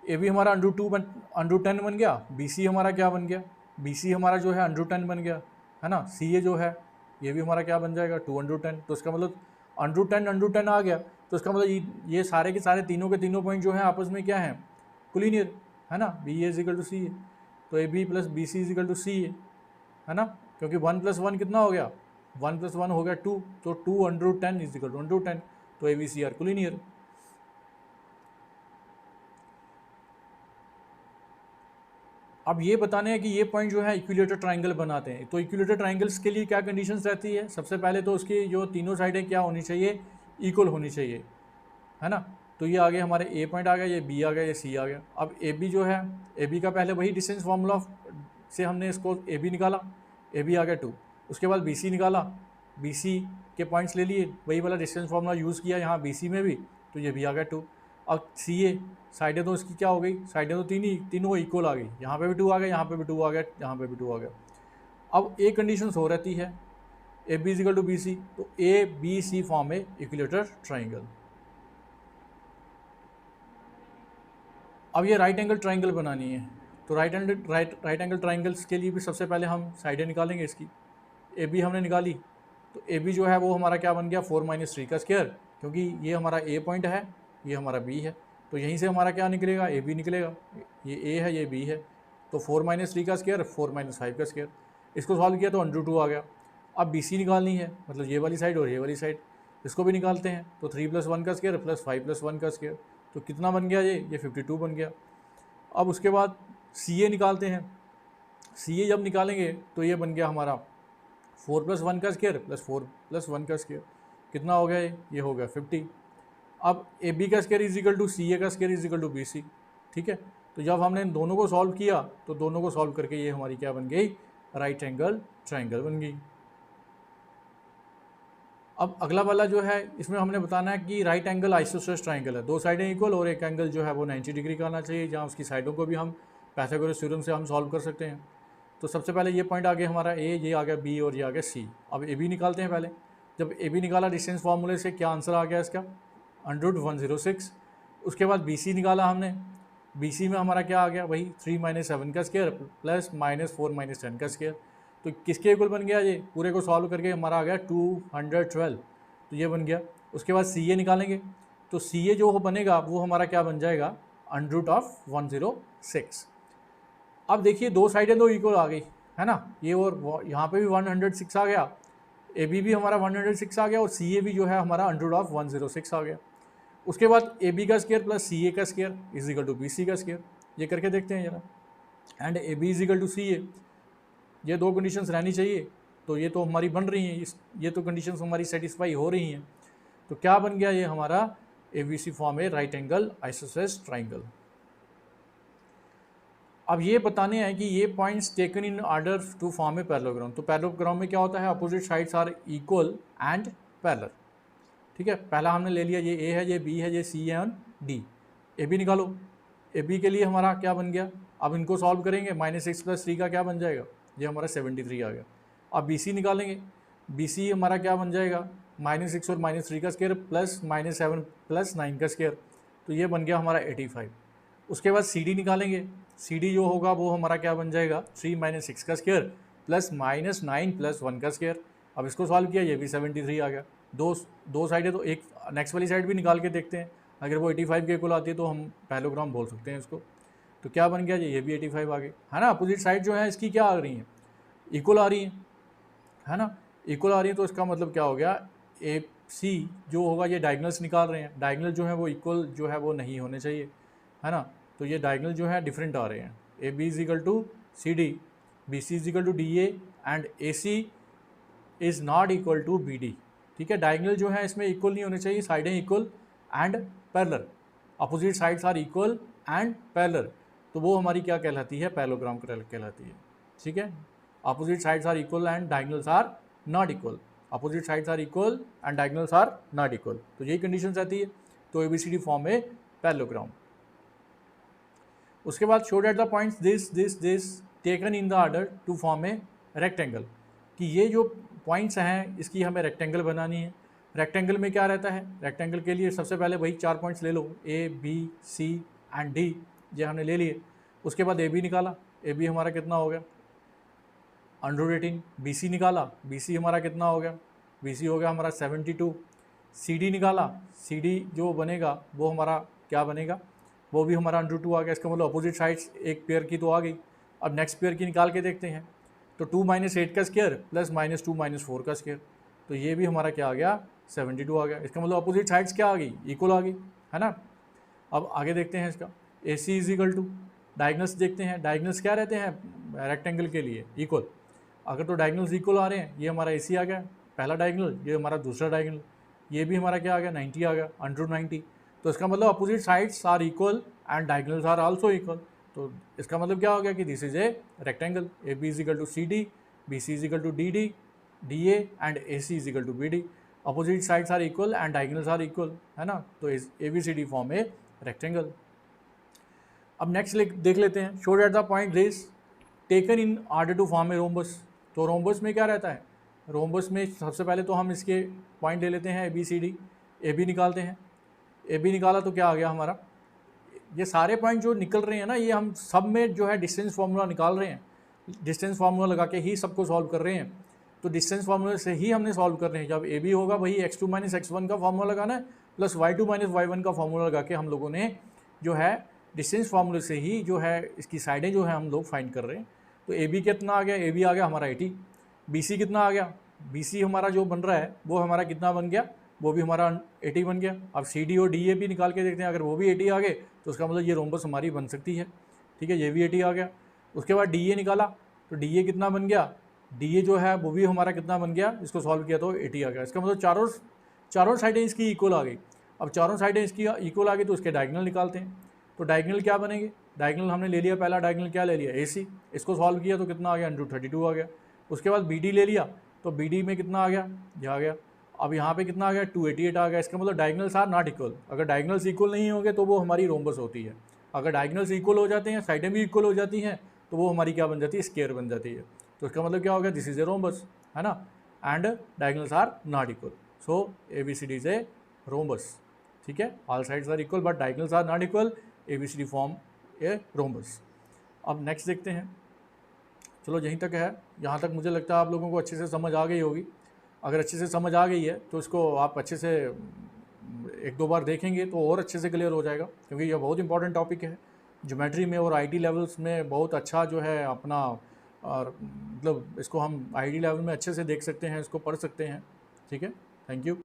ए बी हमारा अंडर 10 बन गया। बी सी हमारा क्या बन गया, बी सी हमारा जो है अंडर 10 बन गया, है ना। सी ए जो है ये भी हमारा क्या बन जाएगा, 2 अंडर 10। तो इसका मतलब अंडर 10 आ गया, तो इसका मतलब ये सारे के सारे तीनों के तीनों पॉइंट जो है आपस में क्या है, कोलिनियर, है ना। B A is equal to C A, तो A B plus B C is equal to C A, है ना, क्योंकि 1 + 1 कितना हो गया, 1 + 1 हो गया 2, तो 2 अंडर 10 इजिकल टू अंडर 10, तो A B C are collinear. अब ये बताने हैं कि ये पॉइंट जो है इक्विलेटर ट्राइंगल बनाते हैं। तो इक्विलेटर ट्राइंगल्स के लिए क्या कंडीशंस रहती है, सबसे पहले तो उसकी जो तीनों साइडें क्या होनी चाहिए, इक्वल होनी चाहिए, है ना। तो ये आ गया हमारे ए पॉइंट आ गया, ये बी आ गया, ये सी आ गया। अब ए बी जो है, ए बी का पहले वही डिस्टेंस फार्मूला से हमने इसको ए बी निकाला, ए बी आ गया 2। उसके बाद बी सी निकाला, बी सी के पॉइंट्स ले लिए, वही वाला डिस्टेंस फार्मूला यूज़ किया यहाँ बी सी में भी, तो ये भी आ गया 2। अब सी ए, साइडें तो इसकी क्या हो गई, साइडें तो तीनों इक्वल आ गई, यहाँ पे भी 2 आ गया, यहाँ पे भी 2 आ गया, यहाँ पे भी 2 आ गया। अब एक कंडीशन हो रहती है A B is equal to B C, तो ए बी सी फॉर्म है इक्विलेटर ट्राइंगल। अब ये राइट एंगल ट्राइंगल बनानी है, तो राइट एंगल ट्राइंगल्स के लिए भी सबसे पहले हम साइडें निकालेंगे इसकी। ए बी हमने निकाली, तो ए बी जो है वो हमारा क्या बन गया, 4 - 3 का स्क्वायर, क्योंकि ये हमारा ए पॉइंट है, ये हमारा बी है, तो यहीं से हमारा क्या निकलेगा, ए बी निकलेगा। ये ए है, ये बी है, तो 4 - 3 का स्क्वायर, 4 - 5 का स्क्वायर। इसको सॉल्व किया तो अंडर 2 आ गया। अब बी सी निकालनी है, मतलब ये वाली साइड और ये वाली साइड, इसको भी निकालते हैं। तो 3 + 1 का स्क्वायर प्लस 5 + 1 का स्क्वायर, तो कितना बन गया, ये 52 बन गया। अब उसके बाद सी ए निकालते हैं। सी ए जब निकालेंगे तो ये बन गया हमारा 4 + 1 का स्क्वायर प्लस 4 + 1 का स्क्वायर, कितना हो गया, ये हो गया 50। अब ए बी का square is equal to C A का square is equal to B C. ठीक है, तो जब हमने इन दोनों को सॉल्व किया तो दोनों को सॉल्व करके ये हमारी क्या बन गई, राइट एंगल ट्राइंगल बन गई। अब अगला वाला जो है, इसमें हमने बताना है कि राइट एंगल आइसोसेलेस ट्राइंगल है, दो साइडें इक्वल और एक एंगल जो है वो 90 डिग्री का आना चाहिए, जहाँ उसकी साइडों को भी हम पाइथागोरस थ्योरम से हम सॉल्व कर सकते हैं। तो सबसे पहले ये पॉइंट आ गया हमारा ए, ये आ गया बी और ये आ गया सी। अब ए बी निकालते हैं पहले। जब ए बी निकाला डिस्टेंस फार्मूले से, क्या आंसर आ गया इसका, √106। उसके बाद बी सी निकाला हमने, बी सी में हमारा क्या आ गया, वही 3 - 7 का स्क्वायर प्लस -4 - 10 का स्क्वायर। तो किसके इक्वल बन गया, ये पूरे को सॉल्व करके हमारा आ गया 212, तो ये बन गया। उसके बाद सी ए निकालेंगे, तो सी ए जो बनेगा वो हमारा क्या बन जाएगा, √106। अब देखिए दो साइडें तो इक्वल आ गई, है ना, ये और यहाँ पे भी 106 आ गया, ए बी भी हमारा 106 आ गया, और सी ए भी जो है हमारा √106 आ गया। उसके बाद ए बी का स्क्वायर प्लस सी ए का square is equal to B C का स्क्वायर, ये करके देखते हैं जरा। And A B is equal to C A, ये दो कंडीशंस रहनी चाहिए, तो ये तो हमारी बन रही हैं, ये तो कंडीशंस हमारी सेटिस्फाई हो रही हैं। तो क्या बन गया, ये हमारा ए बी सी फॉर्म है राइट एंगल आइसोसेलेस ट्राइंगल। अब ये बताने हैं कि ये points taken in order to form a parallelogram. तो पैरेललोग्राम में क्या होता है, opposite sides are equal and parallel. ठीक है, पहला हमने ले लिया, ये ए है, ये बी है, ये सी है और डी। ए बी निकालो, ए बी के लिए हमारा क्या बन गया, अब इनको सॉल्व करेंगे, -6 + 3 का क्या बन जाएगा, ये हमारा 73 आ गया। अब बी सी निकालेंगे, बी सी हमारा क्या बन जाएगा, -6 और -3 का स्क्वायर प्लस -7 + 9 का स्क्वायर, तो ये बन गया हमारा 85। उसके बाद CD निकालेंगे, CD जो होगा वो हमारा क्या बन जाएगा 3 - 6 का स्क्वायर प्लस -9 + 1 का स्क्वायर। अब इसको सॉल्व किया, ये भी 73 आ गया। दो साइड है तो एक नेक्स्ट वाली साइड भी निकाल के देखते हैं, अगर वो 85 के इक्वल आती है तो हम पैरेललोग्राम बोल सकते हैं इसको। तो क्या बन गया, ये भी 85 आ गई, है ना। अपोजिट साइड जो है इसकी क्या आ रही है, इक्वल आ रही है ना, इक्वल आ रही है। तो इसका मतलब क्या हो गया, AC जो होगा ये डायगनल्स निकाल रहे हैं, डायगनल जो है वो इक्वल जो है वो नहीं होने चाहिए, है ना। तो ये डायगनल जो है डिफरेंट आ रहे हैं। AB = CD, BC = DA and AC is not equal to BD। ठीक है, डायगनल जो है इसमें इक्वल नहीं होने चाहिए, साइडें equal and parallel, opposite sides are equal and parallel. तो वो हमारी क्या कहलाती है, पैरेललोग्राम कहलाती है। ठीक है, opposite sides are equal and diagonals are not equal, opposite sides are equal and diagonals are not equal. तो यही कंडीशन रहती है। तो ABCD फॉर्म में पैरेललोग्राम। उसके बाद show that the points this taken in the order to form a rectangle, कि ये जो पॉइंट्स हैं इसकी हमें रेक्टेंगल बनानी है। रेक्टेंगल में क्या रहता है, रेक्टेंगल के लिए सबसे पहले वही 4 पॉइंट्स ले लो, A B C and D, ये हमने ले लिए। उसके बाद AB निकाला, AB हमारा कितना हो गया √18। BC निकाला, BC हमारा कितना हो गया, BC हो गया हमारा 72। CD निकाला, CD जो बनेगा वो हमारा क्या बनेगा, वो भी हमारा √2 आ गया। इसका मतलब अपोजिट साइड्स एक पेयर की तो आ गई। अब नेक्स्ट पेयर की निकाल के देखते हैं, तो 2 - 8 का स्क्वायर प्लस -2 - 4 का स्क्वायर, तो ये भी हमारा क्या आ गया 72 आ गया। इसका मतलब अपोजिट साइड्स क्या आ गई, इक्वल आ गई, है ना। अब आगे देखते हैं इसका, AC = डायगनल्स देखते हैं, डायगनल्स क्या रहते हैं रेक्टेंगल के लिए, इक्वल। अगर तो डायगनल्स इक्वल आ रहे हैं, ये हमारा AC आ गया पहला डायगनल, ये हमारा दूसरा डायगनल, ये भी हमारा क्या आ गया 90 आ गया, √90। तो इसका मतलब opposite sides are equal and diagonals are also equal. तो इसका मतलब क्या हो गया कि this is a rectangle. AB = CD, BC = DD, DA and AC = BD। Opposite sides are equal and diagonals are equal, है ना। तो ABCD फॉर्म ए रेक्टेंगल। अब नेक्स्ट देख लेते हैं, show that the point this taken in order to form a rhombus. तो rhombus में क्या रहता है, रोम्बस में सबसे पहले तो हम इसके पॉइंट ले लेते हैं ABCD, AB निकालते हैं। AB निकाला तो क्या आ गया हमारा, ये सारे पॉइंट जो निकल रहे हैं ना, ये हम सब में जो है डिस्टेंस फार्मूला निकाल रहे हैं, डिस्टेंस फार्मूला लगा के ही सबको सॉल्व कर रहे हैं। तो डिस्टेंस फार्मूला से ही हमने सॉल्व कर रहे हैं। जब AB होगा वही x2 - x1 का फार्मूला लगाना है प्लस y2 - y1 का फार्मूला लगा के हम लोगों ने जो है डिस्टेंस फार्मूले से ही जो है इसकी साइडें जो है हम लोग फाइंड कर रहे हैं। तो AB कितना आ गया, AB आ गया हमारा 80। BC कितना आ गया, BC हमारा जो बन रहा है वो हमारा कितना बन गया, वो भी हमारा 80 बन गया। अब CD और DA भी निकाल के देखते हैं, अगर वो भी 80 आ गए तो उसका मतलब ये रोम्बस हमारी बन सकती है। ठीक है, ये भी 80 आ गया। उसके बाद DA निकाला, तो DA कितना बन गया, DA जो है वो भी हमारा कितना बन गया, इसको सॉल्व किया तो 80 आ गया। इसका मतलब चारों साइडें इसकी इक्वल आ गई। अब चारों साइडें इसकी इक्वल आ गई तो उसके डायगनल निकालते हैं। तो डायगनल क्या बनेंगे, डायगनल हमने ले लिया, पहला डायगनल क्या ले लिया AC, इसको सॉल्व किया तो कितना आ गया √32 आ गया। उसके बाद BD ले लिया, तो BD में कितना आ गया, ये आ गया। अब यहाँ पे कितना आ गया 288 आ गया। इसका मतलब डायगनल्स आर नॉट इक्वल। अगर डायगनल्स इक्वल नहीं होंगे तो वो हमारी रोम्बस होती है। अगर डायगनल्स इक्वल हो जाते हैं, साइडें भी इक्वल हो जाती हैं, तो वो हमारी क्या बन जाती है, स्क्वायर बन जाती है। तो इसका मतलब क्या हो गया, दिस इज ए रोम्बस, है ना, and diagonals are not equal. So ABCD is a rhombus. ठीक है, all sides are equal but diagonals are not equal, ABCD form a rhombus. अब नेक्स्ट देखते हैं, चलो यहीं तक है, यहाँ तक मुझे लगता है आप लोगों को अच्छे से समझ आ गई होगी। अगर अच्छे से समझ आ गई है तो इसको आप अच्छे से 1-2 बार देखेंगे तो और अच्छे से क्लियर हो जाएगा, क्योंकि यह बहुत इंपॉर्टेंट टॉपिक है ज्योमेट्री में और IT लेवल्स में। बहुत अच्छा जो है अपना, और मतलब इसको हम IT लेवल में अच्छे से देख सकते हैं, इसको पढ़ सकते हैं। ठीक है, थैंक यू।